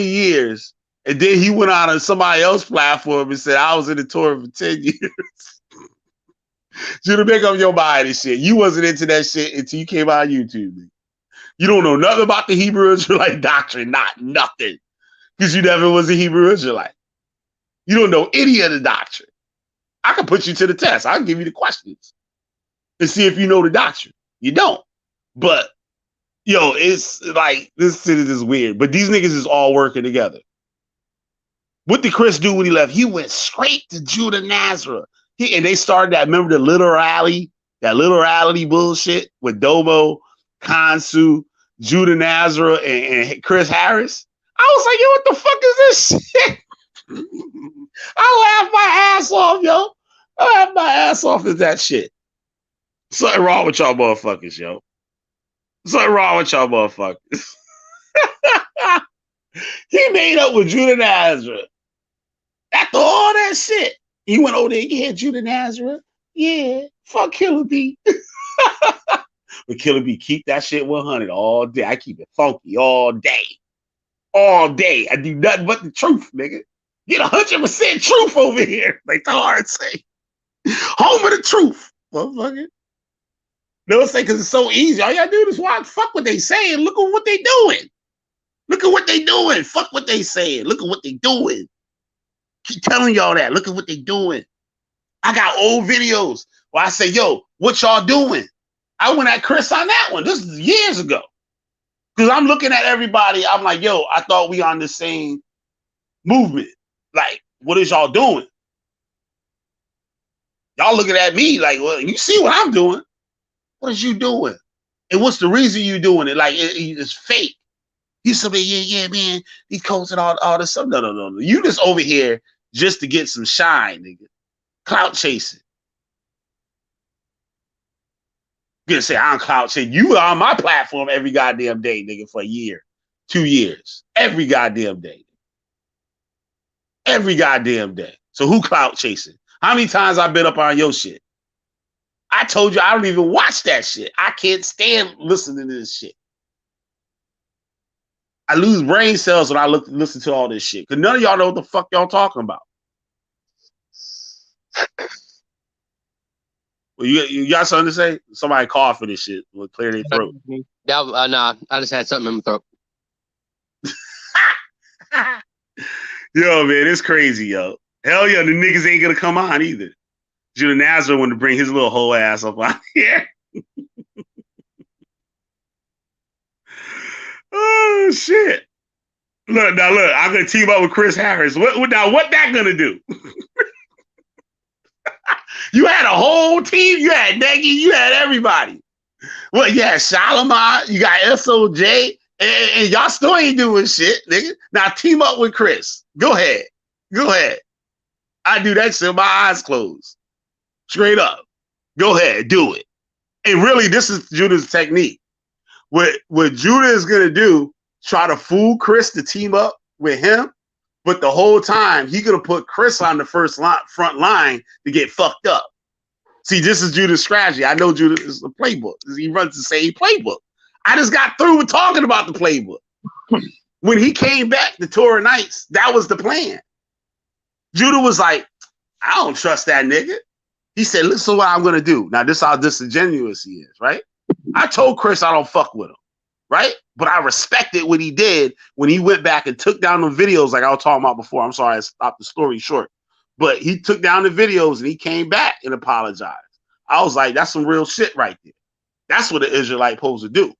years, and then he went out on somebody else's platform and said, I was in the tour for 10 years. Judah, make up your mind and shit. You wasn't into that shit until you came out on YouTube. Man. You don't know nothing about the Hebrew Israelite doctrine, not nothing, because you never was a Hebrew Israelite. You don't know any of the doctrine. I can put you to the test. I'll give you the questions and see if you know the doctrine. You don't. But, yo, it's like, this shit is weird. But these niggas is all working together. What did Chris do when he left? He went straight to Judah Nazareth. And they started that, remember the literality bullshit with Domo, Kansu, Judah Nazareth, and Chris Harris. I was like, yo, what the fuck is this shit? I laughed my ass off, yo. I laughed my ass off at that shit. Something wrong with y'all motherfuckers, yo. Something wrong with y'all motherfuckers. He made up with Judah Nazareth. After all that shit, he went over there, yeah, Judah Nazareth. Yeah, fuck Killer B. But Killer B, keep that shit 100 all day. I keep it funky all day. All day. I do nothing but the truth, nigga. Get 100% truth over here. Like the hard say. Home of the truth, motherfucker. They'll say because it's so easy. All you gotta do is watch. Fuck what they saying. Look at what they doing. Look at what they doing. Fuck what they saying. Look at what they doing. Keep telling y'all that. Look at what they doing. I got old videos where I say, yo, what y'all doing? I went at Chris on that one. This is years ago. Because I'm looking at everybody. I'm like, yo, I thought we on the same movement. Like, what is y'all doing? Y'all looking at me like, well, you see what I'm doing. What is you doing? And what's the reason you doing it? Like, it's fake. You somebody, yeah, man, these coats and all this stuff. No. You just over here just to get some shine, nigga. Clout chasing. You're gonna say, I'm clout chasing. You were on my platform every goddamn day, nigga, for a year, 2 years. Every goddamn day. Every goddamn day. So who clout chasing? How many times I've been up on your shit? I told you I don't even watch that shit. I can't stand listening to this shit. I lose brain cells when I listen to all this shit. Because none of y'all know what the fuck y'all talking about. Well, you got something to say? Somebody cough for this shit. Will clear their throat. Nah, I just had something in my throat. Yo, man, it's crazy, yo. Hell yeah, the niggas ain't gonna come on either. Judah Nazareth wanted to bring his little whole ass up out here. Oh shit! Look, I'm gonna team up with Chris Harris. What that gonna do? You had a whole team. You had Nagy. You had everybody. Well, you had Shalimar. You got SOJ, and y'all still ain't doing shit, nigga. Now team up with Chris. Go ahead. I do that shit with my eyes closed. Straight up. Go ahead, do it. And really, this is Judah's technique. What Judah is gonna do, try to fool Chris to team up with him, but the whole time he gonna put Chris on the front line to get fucked up. See, this is Judah's strategy. I know Judah is the playbook. He runs the same playbook. I just got through with talking about the playbook. When he came back to Torah Nights, that was the plan. Judah was like, I don't trust that nigga. He said, listen what I'm gonna do. Now, this is how disingenuous he is, right? I told Chris I don't fuck with him, right? But I respected what he did when he went back and took down the videos like I was talking about before. I'm sorry, I stopped the story short. But he took down the videos and he came back and apologized. I was like, that's some real shit right there. That's what an Israelite supposed to do.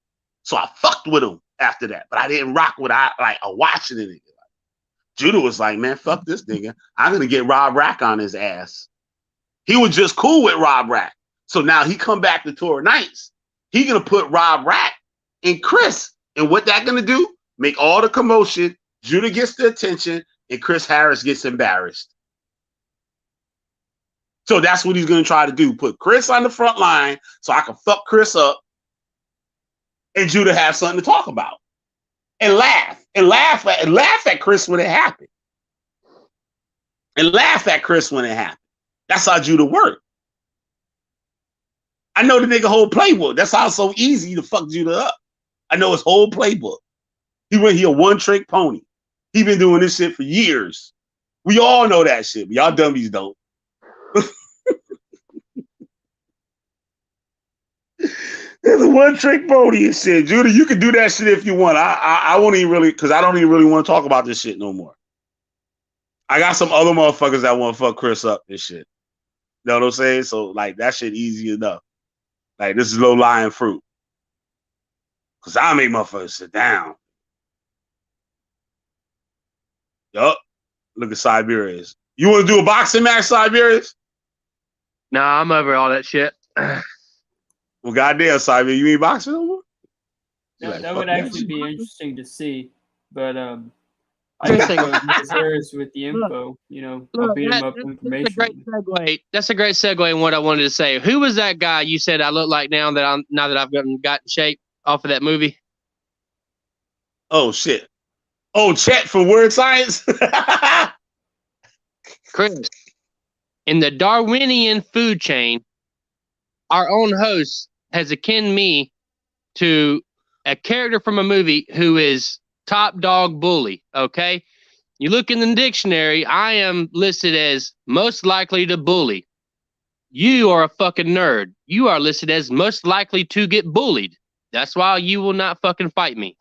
So I fucked with him after that, but I didn't rock with a watching it. Judah was like, man, fuck this nigga. I'm gonna get Rob Rack on his ass. He was just cool with Rob Rack. So now he come back to Torah Nights. He gonna put Rob Rack and Chris. And what that gonna do? Make all the commotion. Judah gets the attention, and Chris Harris gets embarrassed. So that's what he's gonna try to do. Put Chris on the front line so I can fuck Chris up, and Judah have something to talk about. And laugh at Chris when it happened. And laugh at Chris when it happened. That's how Judah worked. I know the nigga whole playbook. That's how it's so easy to fuck Judah up. I know his whole playbook. He a one-trick pony. He been doing this shit for years. We all know that shit, but y'all dummies don't. There's a one-trick pony and shit. Judah, you can do that shit if you want. I won't even really, because I don't even really want to talk about this shit no more. I got some other motherfuckers that want to fuck Chris up and shit. You know what I'm saying? So, like, that shit easy enough. Like, this is low-lying fruit. Because I make motherfuckers sit down. Yup. Look at Siberius. You want to do a boxing match, Siberius? Nah, I'm over all that shit. Well, goddamn, Siberius, you ain't boxing no more? That would actually be interesting to see. But I got to with the info, you know, I'll beat him up information. That's a great segue in what I wanted to say. Who was that guy you said I look like now that I've got in shape off of that movie? Oh shit. Oh, Chet from Word Science. Chris, in the Darwinian food chain, our own host has akin me to a character from a movie who is top dog bully. Okay, you look in the dictionary, I am listed as most likely to bully. You are a fucking nerd. You are listed as most likely to get bullied. That's why you will not fucking fight me.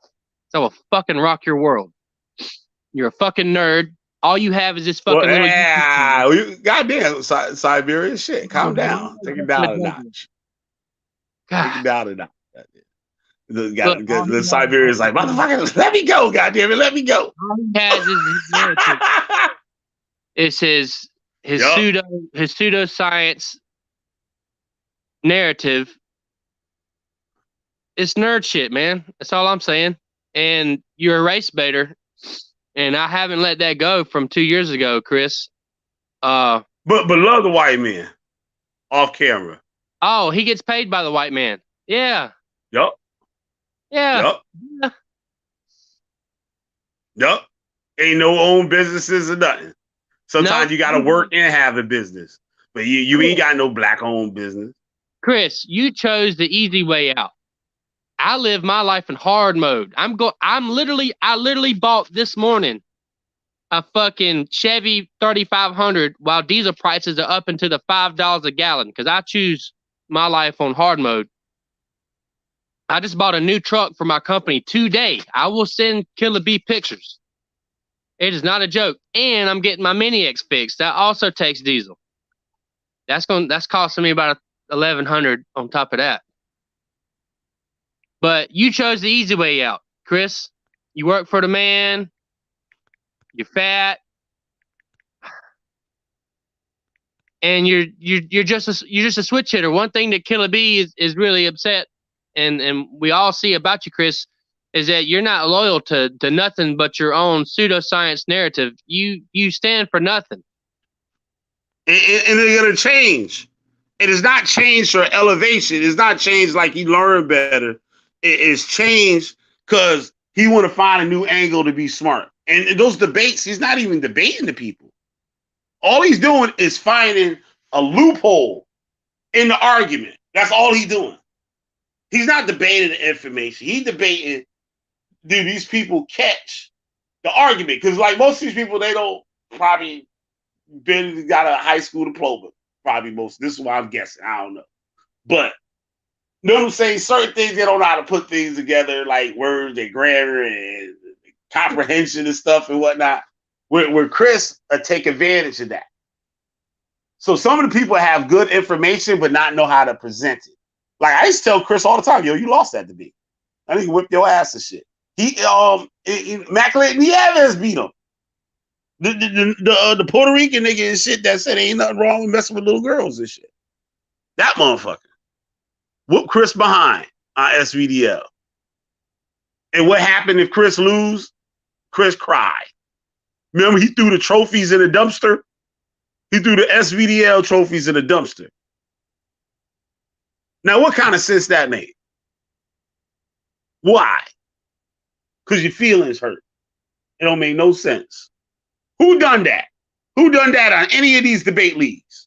So I will fucking rock your world. You're a fucking nerd. All you have is this fucking little. Yeah, goddamn, Siberian shit. Calm down. Take it down a notch. Take it down a notch. The Siberian's like, motherfucker, let me go, goddamn it, let me go. All he has is his pseudoscience narrative. It's nerd shit, man. That's all I'm saying. And you're a race baiter, and I haven't let that go from 2 years ago, Chris. But love the white man off camera. Oh, he gets paid by the white man. Yeah. Yup. Yeah. Yup. Ain't no own businesses or nothing. Sometimes you gotta work and have a business. But you ain't got no black owned business. Chris, you chose the easy way out. I live my life in hard mode. I literally bought this morning a fucking Chevy 3500 while diesel prices are up into the $5 a gallon because I choose my life on hard mode. I just bought a new truck for my company today. I will send Killer B pictures. It is not a joke. And I'm getting my Mini X fixed. That also takes diesel. That's costing me about $1,100 on top of that. But you chose the easy way out, Chris. You work for the man. You're fat, and you're just a switch hitter. One thing that Killer B is really upset, and we all see about you, Chris, is that you're not loyal to nothing but your own pseudoscience narrative. You stand for nothing. And they're gonna change. It is not change for elevation. It's not change like he learned better. It is change because he want to find a new angle to be smart. And in those debates, he's not even debating the people. All he's doing is finding a loophole in the argument. That's all he's doing. He's not debating the information. He's debating, do these people catch the argument? Because like most of these people, they don't probably got a high school diploma. Probably most. This is what I'm guessing. I don't know. But you know what I'm saying? Certain things they don't know how to put things together, like words and grammar and comprehension and stuff and whatnot. Where Chris take advantage of that. So some of the people have good information, but not know how to present it. Like I used to tell Chris all the time, yo, you lost that debate. I think he whipped your ass and shit. Immaculate Nieves beat him. The Puerto Rican nigga and shit that said ain't nothing wrong with messing with little girls and shit. That motherfucker whooped Chris behind on SVDL. And what happened if Chris lose? Chris cried. Remember, he threw the trophies in the dumpster? He threw the SVDL trophies in the dumpster. Now, what kind of sense that made? Why? Because your feelings hurt. It don't make no sense. Who done that? Who done that on any of these debate leagues?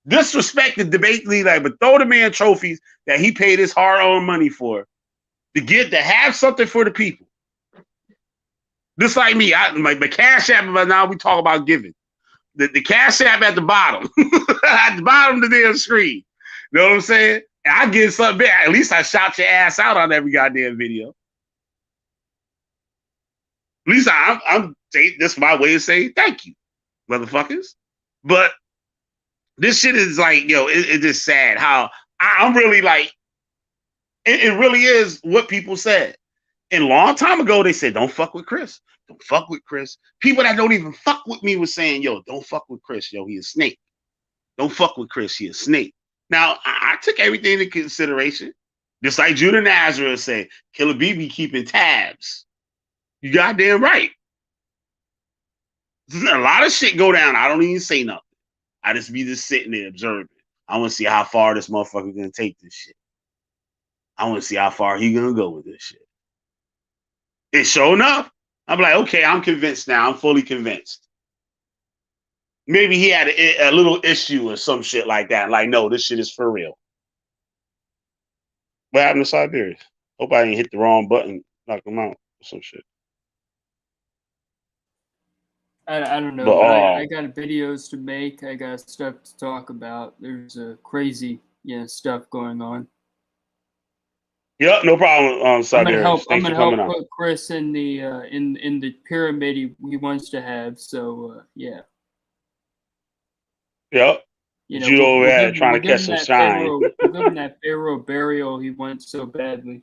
Disrespect the debate league, like, but throw the man trophies that he paid his hard-earned money for to have something for the people. Just like me, my Cash App, but now we talk about giving. The Cash App at the bottom, at the bottom of the damn screen. You know what I'm saying? And I give something back. At least I shout your ass out on every goddamn video. At least I'm saying this is my way of saying thank you, motherfuckers. But this shit is like, yo, it's just sad how I'm really like, it really is what people said. And a long time ago, they said, don't fuck with Chris. Don't fuck with Chris. People that don't even fuck with me was saying, yo, don't fuck with Chris. Yo, he a snake. Don't fuck with Chris. He a snake. Now, I took everything into consideration. Just like Judah Nazareth said, Killer B be keeping tabs. You goddamn right. A lot of shit go down. I don't even say nothing. I just be just sitting there observing. I want to see how far this motherfucker gonna take this shit. I want to see how far he gonna go with this shit. And sure enough, I'm like, okay, I'm convinced now. I'm fully convinced. Maybe he had a little issue or some shit like that. Like, no, this shit is for real. What happened to Siberius? Hope I didn't hit the wrong button, knock him out or some shit. I don't know. But I got videos to make. I got stuff to talk about. There's crazy stuff going on. Yeah, no problem. I'm gonna help put Chris in the pyramid he wants to have. So yeah. Yep. You over there trying to catch some shine. We're giving that Pharaoh burial he wants so badly.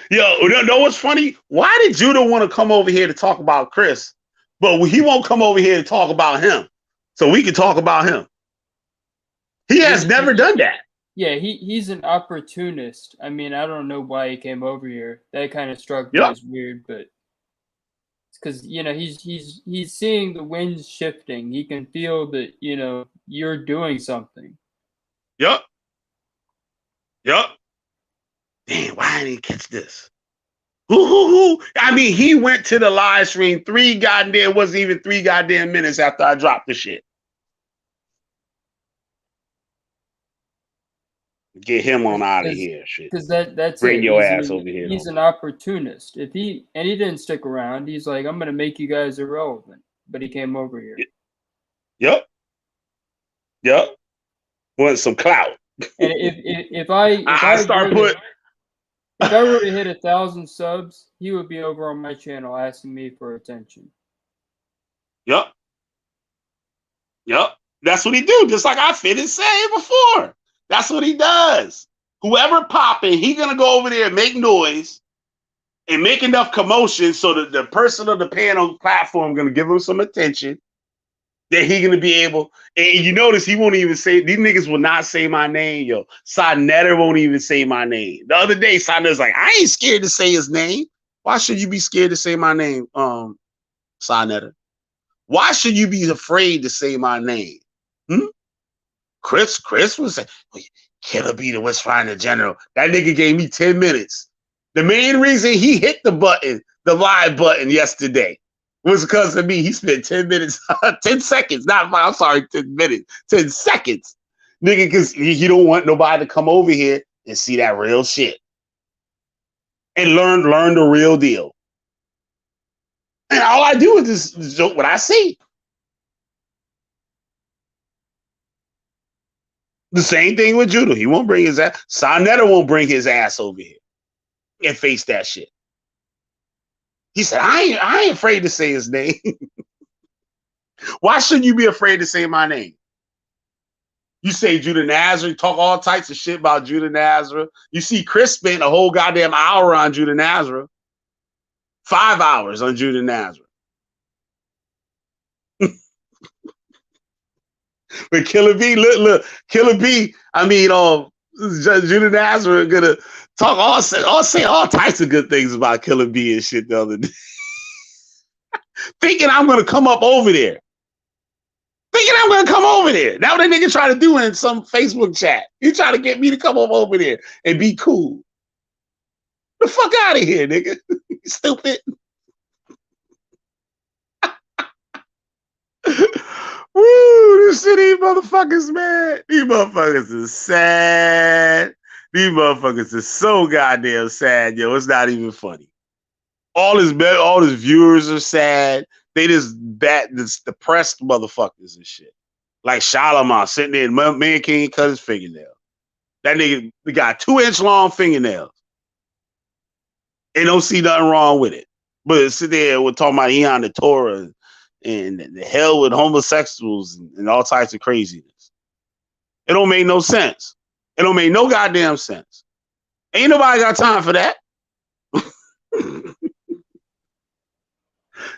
Yo, you know what's funny? Why did Judah want to come over here to talk about Chris, but he won't come over here to talk about him, so we can talk about him? He has never done that. Yeah, he's an opportunist. I mean, I don't know why he came over here. That kind of struck me as weird, but it's because he's seeing the winds shifting. He can feel that you're doing something. Yep. Damn, why didn't he catch this? Who? I mean, he went to the live stream wasn't even 3 goddamn minutes after I dropped the shit. Get him on out of here, shit. Because that's bring your ass over here. He's an opportunist. He didn't stick around. He's like, I'm gonna make you guys irrelevant. But he came over here. Yep. Want some clout. And if I were to hit 1,000 subs, he would be over on my channel asking me for attention. Yep. That's what he do. Just like I finished saying before. That's what he does. Whoever popping, he gonna go over there and make noise and make enough commotion so that the person on the panel platform gonna give him some attention. That he gonna be able, and you notice he won't even say, these niggas will not say my name, yo. Sonetta won't even say my name. The other day, Sonetta's like, I ain't scared to say his name. Why should you be scared to say my name, Sonetta? Why should you be afraid to say my name? Chris was saying, Killer B the West Virginia General. That nigga gave me 10 minutes. The main reason he hit the live button yesterday was because of me. He spent 10 minutes, 10 seconds, 10 minutes, 10 seconds. Nigga, because he don't want nobody to come over here and see that real shit. And learn the real deal. And all I do is just joke what I see. The same thing with Judah. He won't bring his ass. Sonetta won't bring his ass over here and face that shit. He said, I ain't afraid to say his name. Why shouldn't you be afraid to say my name? You say Judah Nazareth, talk all types of shit about Judah Nazareth. You see Chris spent a whole goddamn hour on Judah Nazareth. 5 hours on Judah Nazareth. But Killer B, look, Killer B, I mean, Judah Nazareth gonna talk say all types of good things about Killer B and shit the other day. Thinking I'm gonna come up over there. Thinking I'm gonna come over there. That's what that nigga try to do in some Facebook chat. He try to get me to come over there and be cool. The fuck out of here, nigga. Stupid. Woo, this shit, these motherfuckers, man. These motherfuckers is sad. These motherfuckers is so goddamn sad, yo. It's not even funny. All his viewers are sad. They just depressed motherfuckers and shit. Like Shalimar sitting there and man can't cut his fingernail. That nigga got 2-inch long fingernails. And don't see nothing wrong with it. But sit there with talking about he on the Torah and the hell with homosexuals and all types of craziness. It don't make no sense. It don't make no goddamn sense. Ain't nobody got time for that.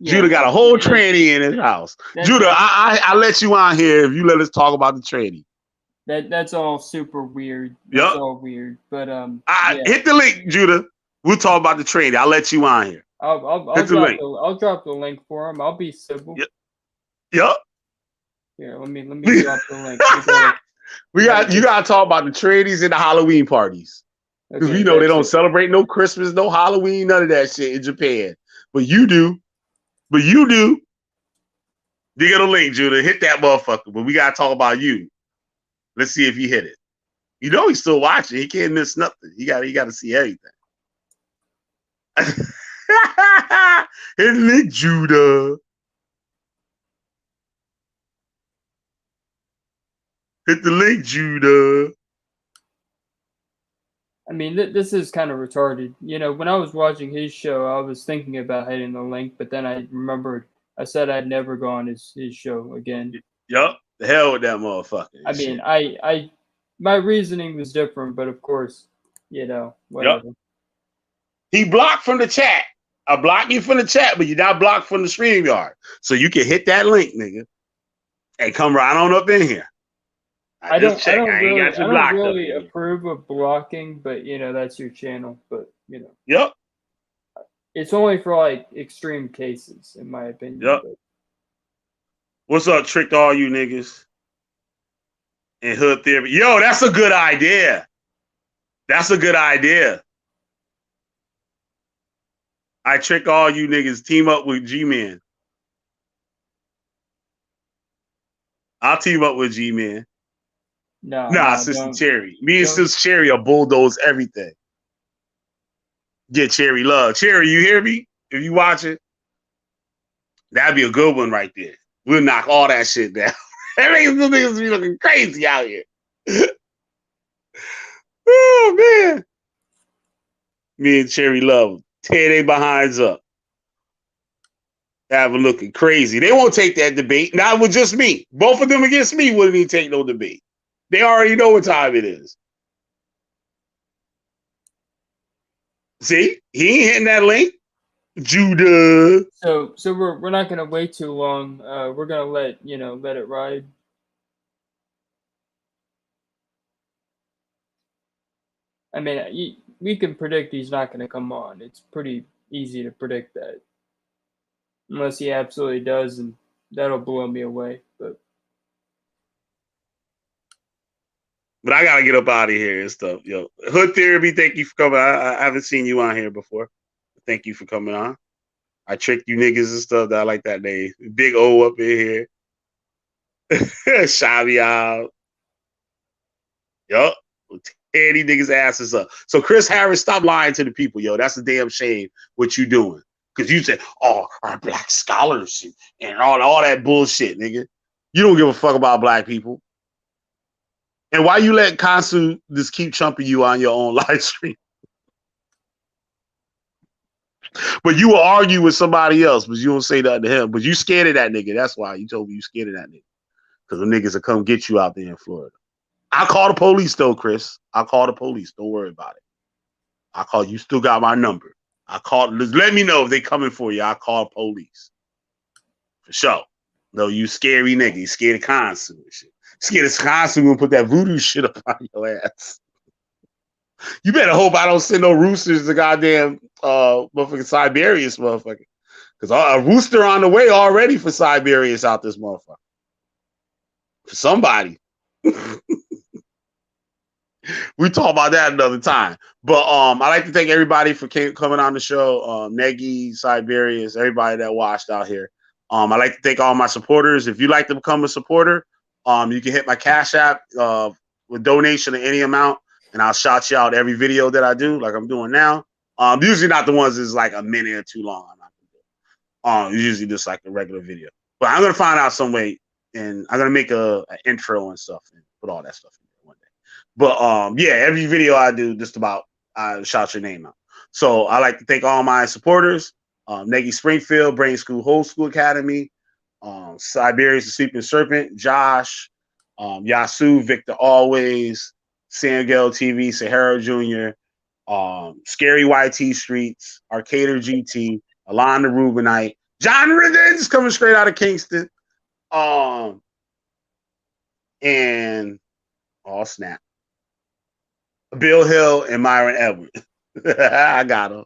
Yeah, Judah got a whole tranny in his house. Judah, I let you on here if you let us talk about the tranny. That's all super weird. That's all weird. But hit the link, Judah. We'll talk about the tranny. I'll let you on here. I'll drop the link for him. I'll be civil. Yep. Here, let me drop the link. You gotta talk about the trannies and the Halloween parties. Because we know they don't celebrate no Christmas, no Halloween, none of that shit in Japan. But you do. You get a link, Judah. Hit that motherfucker. But we gotta talk about you. Let's see if he hit it. You know he's still watching. He can't miss nothing. He gotta see everything. Hit the link, Judah. Hit the link, Judah. I mean, this is kind of retarded. You know, when I was watching his show, I was thinking about hitting the link, but then I remembered I said I'd never go on his show again. Yup. The hell with that motherfucker. I mean, I my reasoning was different, but of course, you know, whatever. Yep. He blocked from the chat. I block you from the chat, but you're not blocked from the StreamYard. So you can hit that link, nigga, and come right on up in here. I don't really approve of blocking, but you know, that's your channel. But you know, yep, it's only for like extreme cases, in my opinion. Yep. But. What's up, Trick to all you niggas and Hood Theory? Yo, that's a good idea. That's a good idea. I trick all you niggas. Team up with G-Man. I'll team up with G-Man. Nah, Sister Cherry. Me and Sister Cherry will bulldoze everything. Get Cherry love. Cherry, you hear me? If you watch it, that'd be a good one right there. We'll knock all that shit down. Everything niggas be looking crazy out here. Oh, man. Me and Cherry love. Tear their behinds up. Have them looking crazy. They won't take that debate. Not with just me. Both of them against me wouldn't even take no debate. They already know what time it is. See? He ain't hitting that link. Judah. So we're not gonna wait too long. We're gonna let it ride. I mean, we can predict he's not gonna come on. It's pretty easy to predict that, unless he absolutely does, and that'll blow me away. But I gotta get up out of here and stuff. Yo, Hood Therapy, thank you for coming. I haven't seen you on here before. Thank you for coming on. I tricked you niggas and stuff. I like that name. Big O up in here. Shabby out. Yup. Tear these niggas' asses up. So Chris Harris, stop lying to the people, yo. That's a damn shame what you doing. Because you said, oh, our black scholars and all that bullshit, nigga. You don't give a fuck about black people. And why you let Consu just keep chumping you on your own live stream? But you will argue with somebody else, but you don't say nothing to him. But you scared of that nigga. That's why you told me you scared of that nigga. Because the niggas will come get you out there in Florida. I'll call the police though, Chris. I'll call the police. Don't worry about it. I'll call you. Still got my number. I call. Let me know if they coming for you. I'll call police. For sure. No, you scary nigga. You scared of Consu and shit. Scared of Consu gonna put that voodoo shit up on your ass. You better hope I don't send no roosters to goddamn motherfucking Siberius motherfucker. Because a rooster on the way already for Siberius out this motherfucker. For somebody. We talk about that another time. But I'd like to thank everybody for coming on the show. Negi, Siberius, everybody that watched out here. I'd like to thank all my supporters. If you'd like to become a supporter, you can hit my Cash App with donation of any amount, and I'll shout you out every video that I do, like I'm doing now. Usually not the ones that's like a minute or too long. I'm not gonna do. Usually just like a regular video. But I'm gonna find out some way, and I'm gonna make an intro and stuff and put all that stuff in there one day. But yeah, every video I do, just about I shout your name out. So I like to thank all my supporters. Negi Springfield, Brain School, Whole School Academy, Siberius the Sleeping Serpent, Josh, Yasu, Victor Always, Sangel TV, Sahara Jr., Scary YT Streets, Arcader GT, Alon the Rubinite, John Riggins coming straight out of Kingston, and snap, Bill Hill and Myron Edwards. I got him.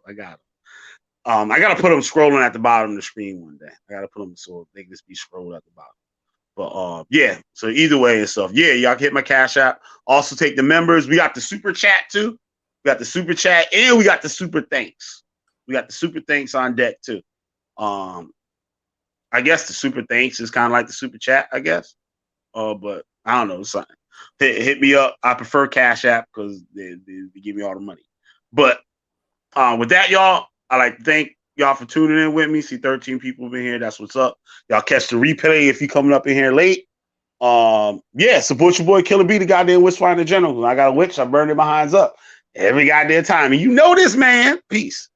I gotta put them scrolling at the bottom of the screen one day. I gotta put them so they can just be scrolled at the bottom. But yeah, so either way and stuff. Yeah, y'all can hit my Cash App. Also take the members. We got the super chat too. We got the super chat and we got the super thanks. We got the super thanks on deck too. I guess the super thanks is kind of like the super chat, I guess. But I don't know, something. Hit me up. I prefer Cash App because they give me all the money. But with that, y'all, I like to thank y'all for tuning in with me. See 13 people in here. That's what's up. Y'all catch the replay if you coming up in here late. Yeah, support your boy Killer B, the goddamn Witchfinder General. I got a witch. I burned it my hands up every goddamn time. And you know this, man. Peace.